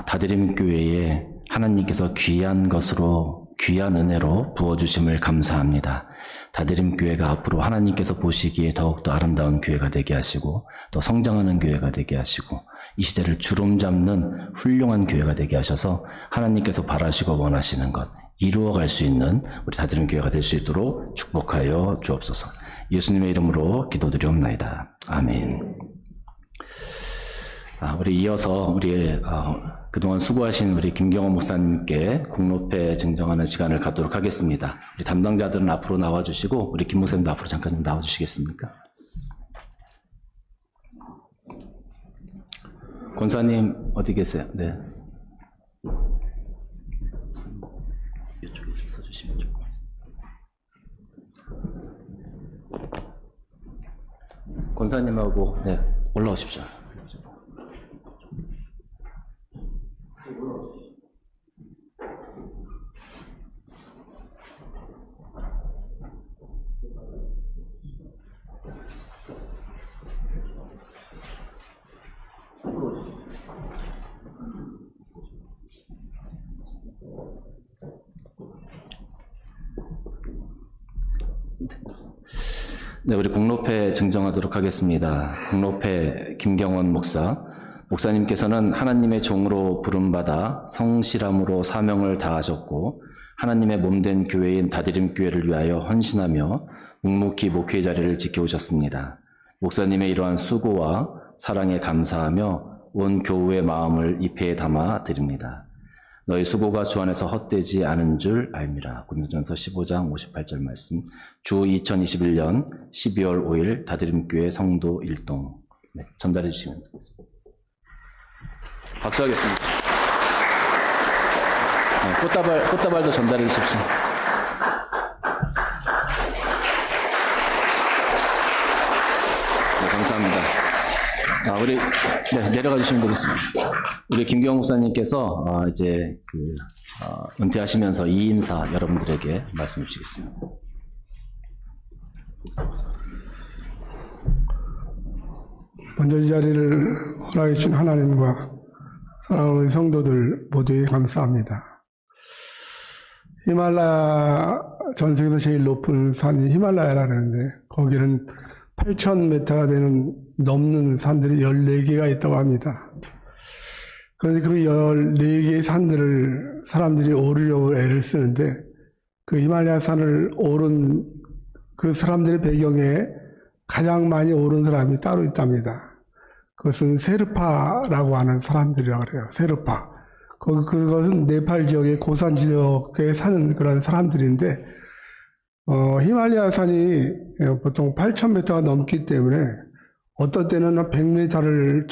다드림교회에 하나님께서 귀한 것으로 귀한 은혜로 부어주심을 감사합니다. 다드림교회가 앞으로 하나님께서 보시기에 더욱더 아름다운 교회가 되게 하시고 또 성장하는 교회가 되게 하시고 이 시대를 주름잡는 훌륭한 교회가 되게 하셔서 하나님께서 바라시고 원하시는 것 이루어갈 수 있는 우리 다드림교회가 될 수 있도록 축복하여 주옵소서. 예수님의 이름으로 기도드리옵나이다. 아멘. 우리 이어서 우리 그동안 수고하신 우리 김경원 목사님께 공로패 증정하는 시간을 갖도록 하겠습니다. 우리 담당자들은 앞으로 나와주시고 우리 김 목사님도 앞으로 잠깐 좀 나와주시겠습니까? 권사님 어디 계세요? 네. 이쪽에 좀 서주시면 좋을 것 같습니다. 권사님하고 네 올라오십시오. 네, 우리 공로패 증정하도록 하겠습니다. 공로패 김경원 목사님께서는 하나님의 종으로 부름받아 성실함으로 사명을 다하셨고 하나님의 몸된 교회인 다드림교회를 위하여 헌신하며 묵묵히 목회 자리를 지켜오셨습니다. 목사님의 이러한 수고와 사랑에 감사하며 온 교우의 마음을 이 패에 담아 드립니다. 너희 수고가 주 안에서 헛되지 않은 줄 알미라. 고린도전서 15장 58절 말씀. 주 2021년 12월 5일 다드림교회 성도 일동. 네, 전달해 주시면 되겠습니다. 박수하겠습니다. 네, 꽃다발도 전달해 주십시오. 네, 감사합니다. 우리 내려가 주시면 되겠습니다. 우리 김경원 목사님께서 이제 은퇴하시면서 이 인사 여러분들에게 말씀해 주시겠습니다. 먼저 이 자리를 허락해 주신 하나님과 사랑하는 성도들 모두에 감사합니다. 히말라야, 전 세계에서 제일 높은 산이 히말라야라는데 거기는 8,000m가 넘는 산들이 14개가 있다고 합니다. 그런데 그 14개의 산들을 사람들이 오르려고 애를 쓰는데 그 히말라야 산을 오른 그 사람들의 배경에 가장 많이 오른 사람이 따로 있답니다. 그것은 세르파라고 하는 사람들이라고 그래요. 세르파. 그것은 네팔 지역의 고산 지역에 사는 그런 사람들인데, 히말라야 산이 보통 8,000m가 넘기 때문에 어떤 때는 100m를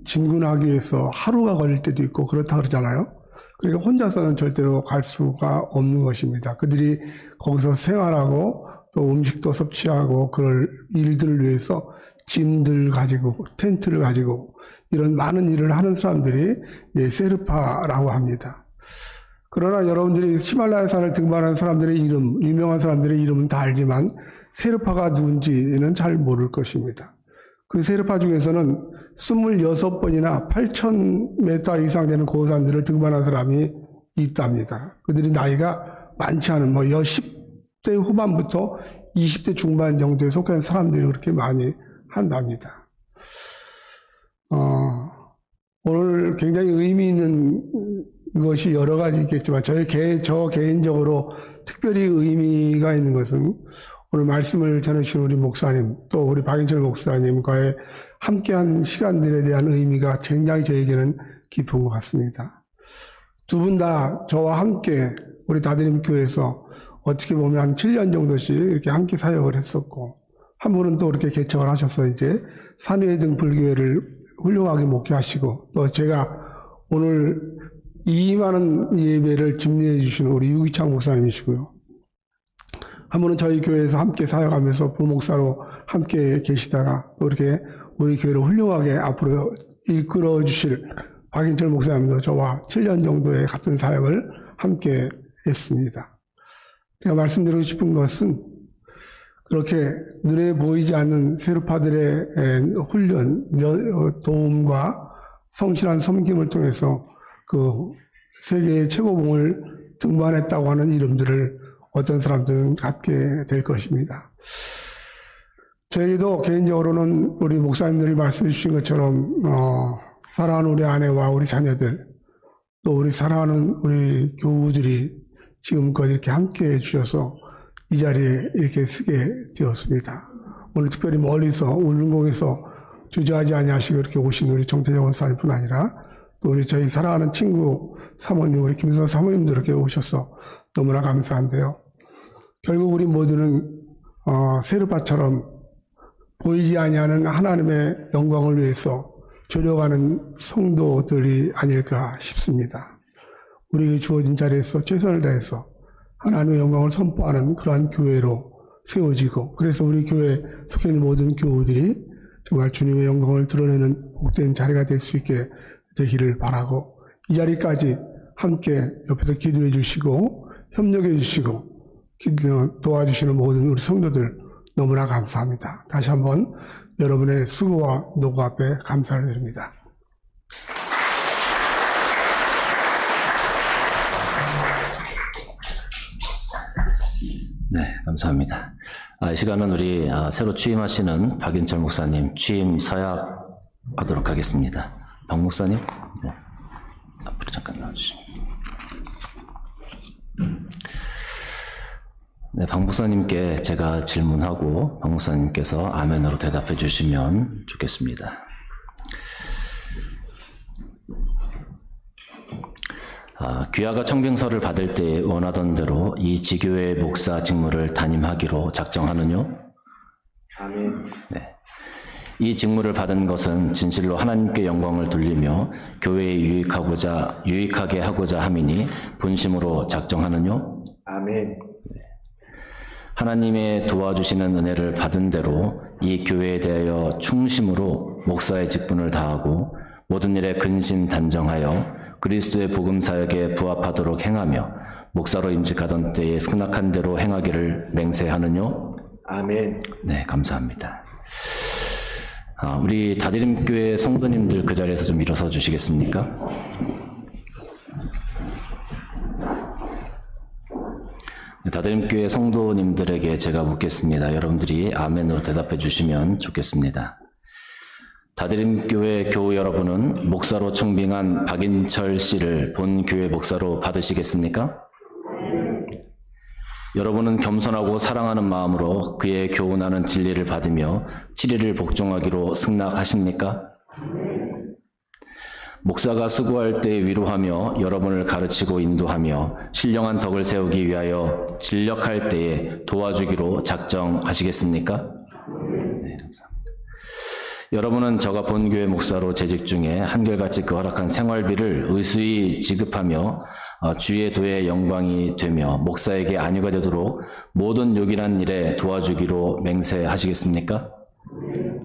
진군하기 위해서 하루가 걸릴 때도 있고 그렇다 그러잖아요. 그러니까 혼자서는 절대로 갈 수가 없는 것입니다. 그들이 거기서 생활하고 또 음식도 섭취하고 그럴 일들을 위해서 짐들 가지고 텐트를 가지고 이런 많은 일을 하는 사람들이 세르파라고 합니다. 그러나 여러분들이 히말라야 산을 등반하는 사람들의 이름, 유명한 사람들의 이름은 다 알지만 세르파가 누군지는 잘 모를 것입니다. 그 세르파 중에서는 26번이나 8,000m 이상 되는 고산들을 등반한 사람이 있답니다. 그들이 나이가 많지 않은 10대 후반부터 20대 중반 정도에 속한 사람들이 그렇게 많이 한답니다. 오늘 굉장히 의미 있는 것이 여러 가지 있겠지만 저 개인적으로 특별히 의미가 있는 것은 오늘 말씀을 전해주신 우리 목사님 또 우리 박인철 목사님과의 함께한 시간들에 대한 의미가 굉장히 저에게는 깊은 것 같습니다. 두 분 다 저와 함께 우리 다드림교회에서 어떻게 보면 한 7년 정도씩 이렇게 함께 사역을 했었고 한 분은 또 이렇게 개척을 하셔서 이제 산회등 불교회를 훌륭하게 목회하시고 또 제가 오늘 이 많은 예배를 집례해 주신 우리 유기창 목사님이시고요. 한 분은 저희 교회에서 함께 사역하면서 부목사로 함께 계시다가 또 이렇게 우리 교회를 훌륭하게 앞으로 이끌어 주실 박인철 목사님도 저와 7년 정도의 같은 사역을 함께 했습니다. 제가 말씀드리고 싶은 것은 그렇게 눈에 보이지 않는 세르파들의 훈련, 도움과 성실한 섬김을 통해서 그 세계의 최고봉을 등반했다고 하는 이름들을 어떤 사람들은 갖게 될 것입니다. 저희도 개인적으로는 우리 목사님들이 말씀해 주신 것처럼 사랑하는 우리 아내와 우리 자녀들, 또 우리 사랑하는 우리 교우들이 지금껏 이렇게 함께 해주셔서 이 자리에 이렇게 쓰게 되었습니다. 오늘 특별히 멀리서 울릉공에서 주저하지 아니하시고 이렇게 오신 우리 정태정 원사님뿐 아니라 또 우리 저희 사랑하는 친구 사모님, 우리 김선 사모님도 이렇게 오셔서 너무나 감사한데요. 결국 우리 모두는 세르바처럼 보이지 아니하는 하나님의 영광을 위해서 조력하는 성도들이 아닐까 싶습니다. 우리에게 주어진 자리에서 최선을 다해서 하나님의 영광을 선포하는 그러한 교회로 세워지고, 그래서 우리 교회에 속해 있는 모든 교우들이 정말 주님의 영광을 드러내는 복된 자리가 될 수 있게 되기를 바라고, 이 자리까지 함께 옆에서 기도해 주시고 협력해 주시고 도와주시는 모든 우리 성도들 너무나 감사합니다. 다시 한번 여러분의 수고와 노고 앞에 감사를 드립니다. 네, 감사합니다. 이 시간은 우리 새로 취임하시는 박인철 목사님 취임 서약하도록 하겠습니다. 박 목사님, 네, 앞으로 잠깐 나와주시면. 네, 박 목사님께 제가 질문하고 박 목사님께서 아멘으로 대답해 주시면 좋겠습니다. 귀하가 청빙서를 받을 때 원하던 대로 이 지교회 목사 직무를 담임하기로 작정하느뇨? 아멘. 네. 이 직무를 받은 것은 진실로 하나님께 영광을 돌리며 교회에 유익하게 하고자 함이니 본심으로 작정하느뇨? 아멘. 하나님의 도와주시는 은혜를 받은 대로 이 교회에 대하여 충심으로 목사의 직분을 다하고 모든 일에 근신단정하여 그리스도의 복음 사역에 부합하도록 행하며 목사로 임직하던 때에 승낙한 대로 행하기를 맹세하느뇨? 아멘. 네, 감사합니다. 우리 다드림교회 성도님들 그 자리에서 좀 일어서 주시겠습니까? 다드림교회 성도님들에게 제가 묻겠습니다. 여러분들이 아멘으로 대답해 주시면 좋겠습니다. 다드림교회 교우 여러분은 목사로 청빙한 박인철 씨를 본 교회 목사로 받으시겠습니까? 여러분은 겸손하고 사랑하는 마음으로 그의 교훈하는 진리를 받으며 7일을 복종하기로 승낙하십니까? 목사가 수고할 때 위로하며 여러분을 가르치고 인도하며 신령한 덕을 세우기 위하여 진력할 때에 도와주기로 작정하시겠습니까? 네, 감사합니다. 여러분은 저가 본교회 목사로 재직 중에 한결같이 그 허락한 생활비를 의수히 지급하며 주의 도의 영광이 되며 목사에게 안위가 되도록 모든 요긴한 일에 도와주기로 맹세하시겠습니까?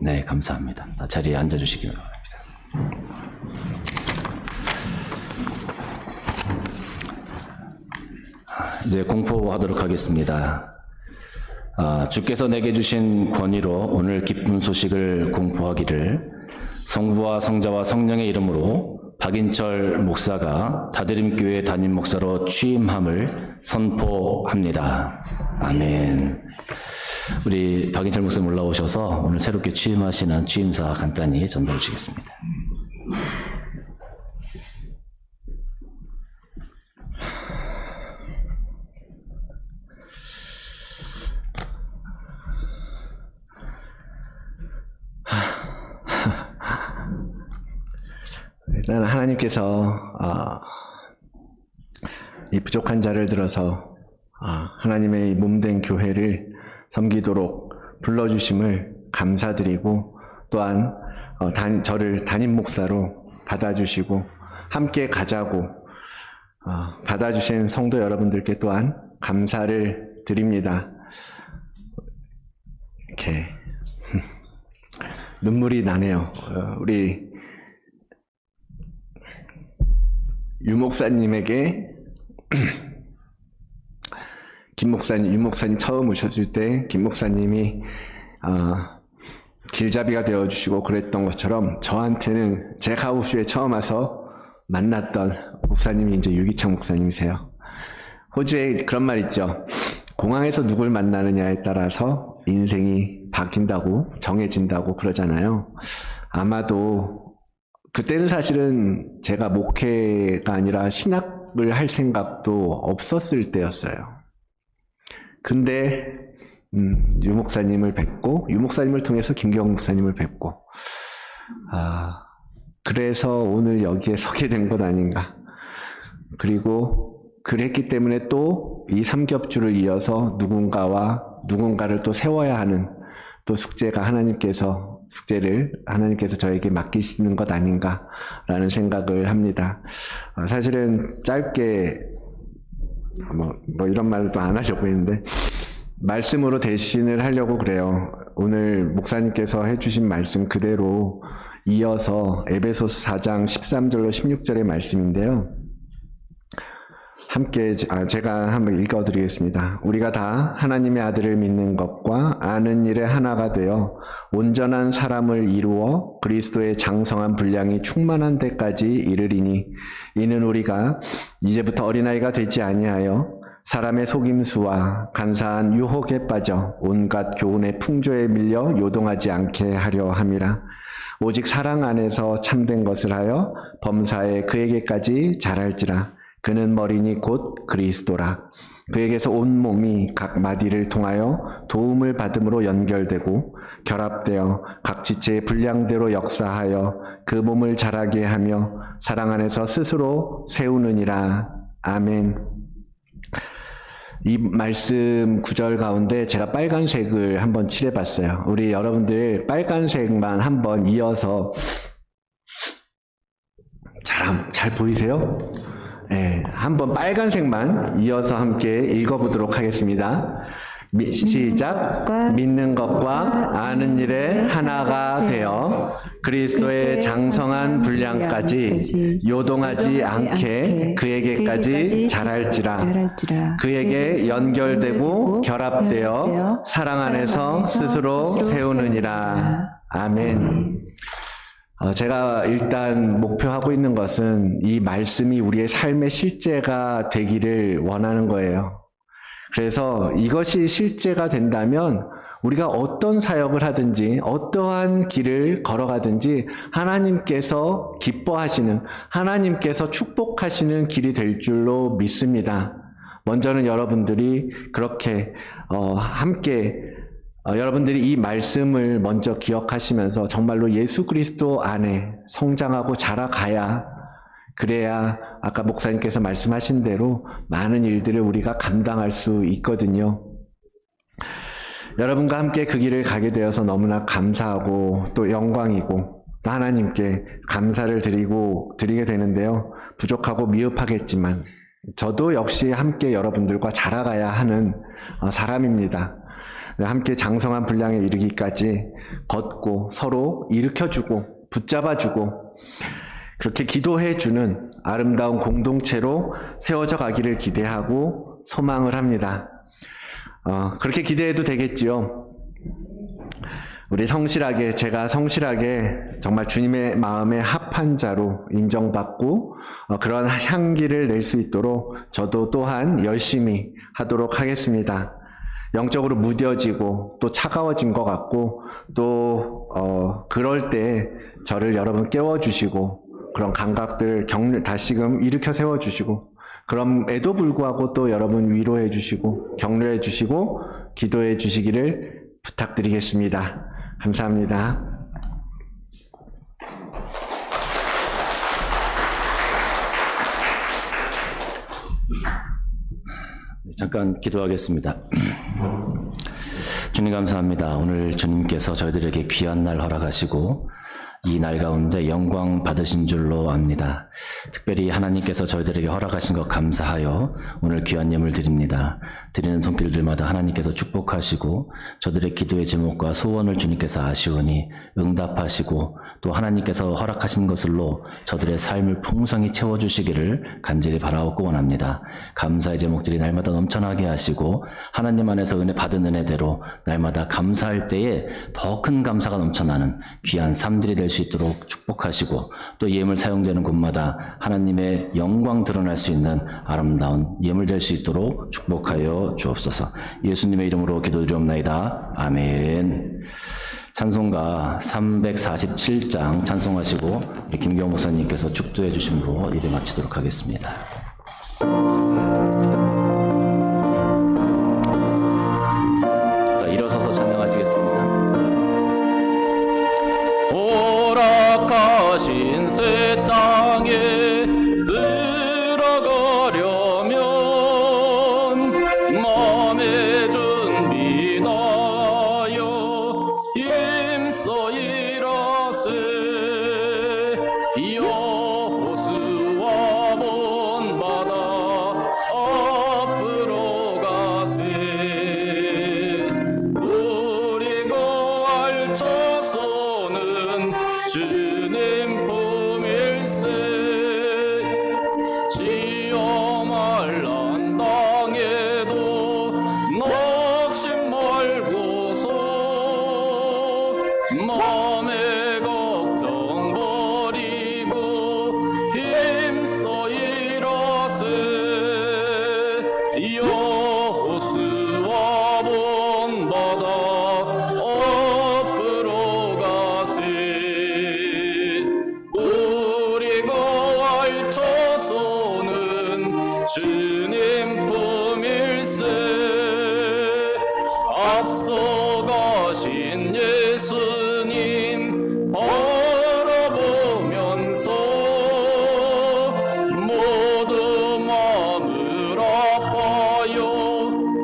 네, 감사합니다. 자리에 앉아주시기 바랍니다. 이제 공포하도록 하겠습니다. 주께서 내게 주신 권위로 오늘 기쁜 소식을 공포하기를 성부와 성자와 성령의 이름으로 박인철 목사가 다드림교회 담임 목사로 취임함을 선포합니다. 아멘. 우리 박인철 목사님 올라오셔서 오늘 새롭게 취임하시는 취임사 간단히 전달해 주시겠습니다. 일단 하나님께서 이 부족한 자를 들어서 하나님의 몸된 교회를 섬기도록 불러주심을 감사드리고, 또한 저를 담임 목사로 받아주시고 함께 가자고 받아주신 성도 여러분들께 또한 감사를 드립니다. 이렇게 눈물이 나네요. 우리 유 목사님에게 유 목사님 처음 오셨을 때 김 목사님이 길잡이가 되어주시고 그랬던 것처럼 저한테는 제가 하우스에 처음 와서 만났던 목사님이 이제 유기창 목사님이세요. 호주에 그런 말 있죠. 공항에서 누굴 만나느냐에 따라서 인생이 바뀐다고, 정해진다고 그러잖아요. 아마도 그때는 사실은 제가 목회가 아니라 신학을 할 생각도 없었을 때였어요. 근데 유 목사님을 뵙고, 유 목사님을 통해서 김경 목사님을 뵙고, 그래서 오늘 여기에 서게 된 것 아닌가. 그리고 그랬기 때문에 또 이 삼겹줄을 이어서 누군가를 또 세워야 하는 또 숙제를 하나님께서 저에게 맡기시는 것 아닌가라는 생각을 합니다. 사실은 짧게 뭐 이런 말도 안 하려고 했는데 말씀으로 대신을 하려고 그래요. 오늘 목사님께서 해주신 말씀 그대로 이어서 에베소서 4장 13절로 16절의 말씀인데요. 함께 제가 한번 읽어드리겠습니다. 우리가 다 하나님의 아들을 믿는 것과 아는 일에 하나가 되어 온전한 사람을 이루어 그리스도의 장성한 분량이 충만한 데까지 이르리니 이는 우리가 이제부터 어린아이가 되지 아니하여 사람의 속임수와 간사한 유혹에 빠져 온갖 교훈의 풍조에 밀려 요동하지 않게 하려 함이라. 오직 사랑 안에서 참된 것을 하여 범사에 그에게까지 자랄지라. 그는 머리니 곧 그리스도라. 그에게서 온 몸이 각 마디를 통하여 도움을 받음으로 연결되고 결합되어 각 지체의 분량대로 역사하여 그 몸을 자라게 하며 사랑 안에서 스스로 세우느니라. 아멘. 이 말씀 구절 가운데 제가 빨간색을 한번 칠해봤어요. 우리 여러분들 빨간색만 한번 이어서 잘 보이세요? 네, 한번 빨간색만 이어서 함께 읽어보도록 하겠습니다. 시작. 믿는 것과 아는 일에 하나가 되어 그리스도의 장성한 분량까지 요동하지 않게 그에게까지 자랄지라. 그에게 연결되고 결합되어 사랑 안에서 스스로 세우느니라. 아멘. 제가 일단 목표하고 있는 것은 이 말씀이 우리의 삶의 실제가 되기를 원하는 거예요. 그래서 이것이 실제가 된다면 우리가 어떤 사역을 하든지 어떠한 길을 걸어가든지 하나님께서 기뻐하시는, 하나님께서 축복하시는 길이 될 줄로 믿습니다. 먼저는 여러분들이 그렇게 함께 여러분들이 이 말씀을 먼저 기억하시면서 정말로 예수 그리스도 안에 성장하고 자라가야, 그래야 아까 목사님께서 말씀하신 대로 많은 일들을 우리가 감당할 수 있거든요. 여러분과 함께 그 길을 가게 되어서 너무나 감사하고 또 영광이고 또 하나님께 감사를 드리게 되는데요. 부족하고 미흡하겠지만 저도 역시 함께 여러분들과 자라가야 하는 사람입니다. 함께 장성한 분량에 이르기까지 걷고 서로 일으켜주고 붙잡아주고 그렇게 기도해주는 아름다운 공동체로 세워져 가기를 기대하고 소망을 합니다. 그렇게 기대해도 되겠지요. 우리 제가 성실하게 정말 주님의 마음에 합한 자로 인정받고 그런 향기를 낼 수 있도록 저도 또한 열심히 하도록 하겠습니다. 영적으로 무뎌지고 또 차가워진 것 같고 또 그럴 때 저를 여러분 깨워주시고 그런 감각들 다시금 일으켜 세워주시고 그럼에도 불구하고 또 여러분 위로해 주시고 격려해 주시고 기도해 주시기를 부탁드리겠습니다. 감사합니다. 잠깐 기도하겠습니다. 주님 감사합니다. 오늘 주님께서 저희들에게 귀한 날 허락하시고 이 날 가운데 영광 받으신 줄로 압니다. 특별히 하나님께서 저희들에게 허락하신 것 감사하여 오늘 귀한 예물 드립니다. 드리는 손길들마다 하나님께서 축복하시고 저들의 기도의 제목과 소원을 주님께서 아시오니 응답하시고 또 하나님께서 허락하신 것을로 저들의 삶을 풍성히 채워주시기를 간절히 바라옵고 원합니다. 감사의 제목들이 날마다 넘쳐나게 하시고 하나님 안에서 은혜 받은 은혜대로 날마다 감사할 때에 더 큰 감사가 넘쳐나는 귀한 삶들이 될 수 수 있도록 축복하시고 또 예물 사용되는 곳마다 하나님의 영광 드러날 수 있는 아름다운 예물 될 수 있도록 축복하여 주옵소서. 예수님의 이름으로 기도드리옵나이다. 아멘. 찬송가 347장 찬송하시고 우리 김경 목사님께서 축도해 주심으로 예배 마치도록 하겠습니다. 자, 일어서서 찬양하시겠습니다. 오락하신 새 땅에 들어가려면 마음의 준비나여 힘써 일하세. 여호수아 먼 바다 앞으로 가세. 우리가 알쳐서는 주님 품일세. 시험할 난당에도 낙심 말고서 마음의 걱정 버리고 힘써 일하세. 여호수아 먼 바다 앞으로 가세. 우리가 알쳐서는 주님 품일세. 앞서가신 예수님 바라보면서 모두 마음을 아파요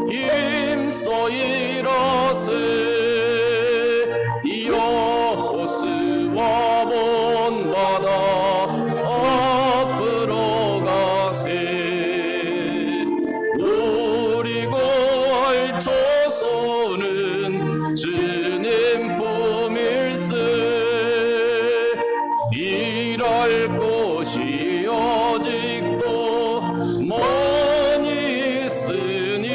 힘써 일하세. 여호수아 먼 바다 앞으로 가세. 우리가 알쳐서는 주님 품일세. 일할 곳이 아직도 많이 있으니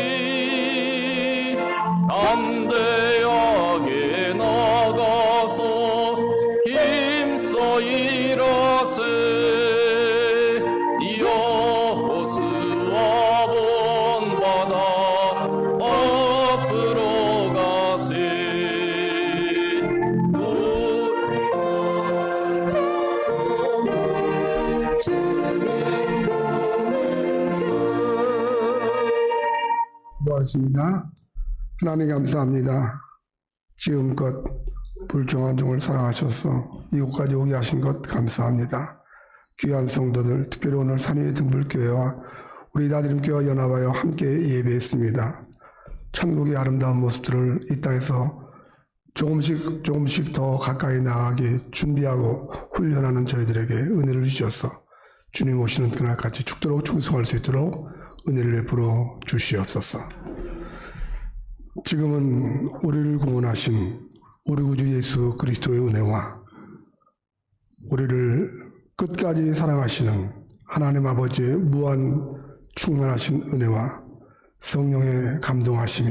담대하게 나가서 힘써 일하세. 여호수아 먼 바다 앞으로 가세. 기도하겠습니다. 하나님 감사합니다. 지금껏 불종한 종을 사랑하셔서 이곳까지 오게 하신 것 감사합니다. 귀한 성도들, 특별히 오늘 산위의 등불교회와 우리 다드림교회와 연합하여 함께 예배했습니다. 천국의 아름다운 모습들을 이 땅에서 조금씩 더 가까이 나가게 준비하고 훈련하는 저희들에게 은혜를 주셔서 주님 오시는 그날까지 죽도록 충성할 수 있도록 은혜를 베풀어 주시옵소서. 지금은 우리를 구원하신 우리 구주 예수 그리스도의 은혜와 우리를 끝까지 사랑하시는 하나님 아버지의 무한 충만하신 은혜와 성령의 감동하심이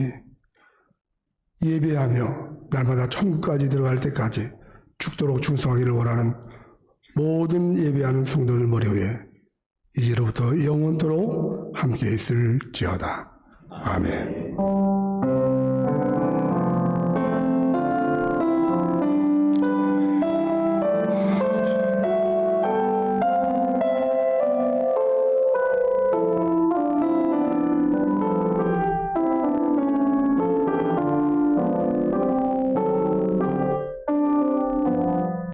예배하며 날마다 천국까지 들어갈 때까지 죽도록 충성하기를 원하는 모든 예배하는 성도들 머리 위에 이제로부터 영원토록 함께 있을지어다. 아멘.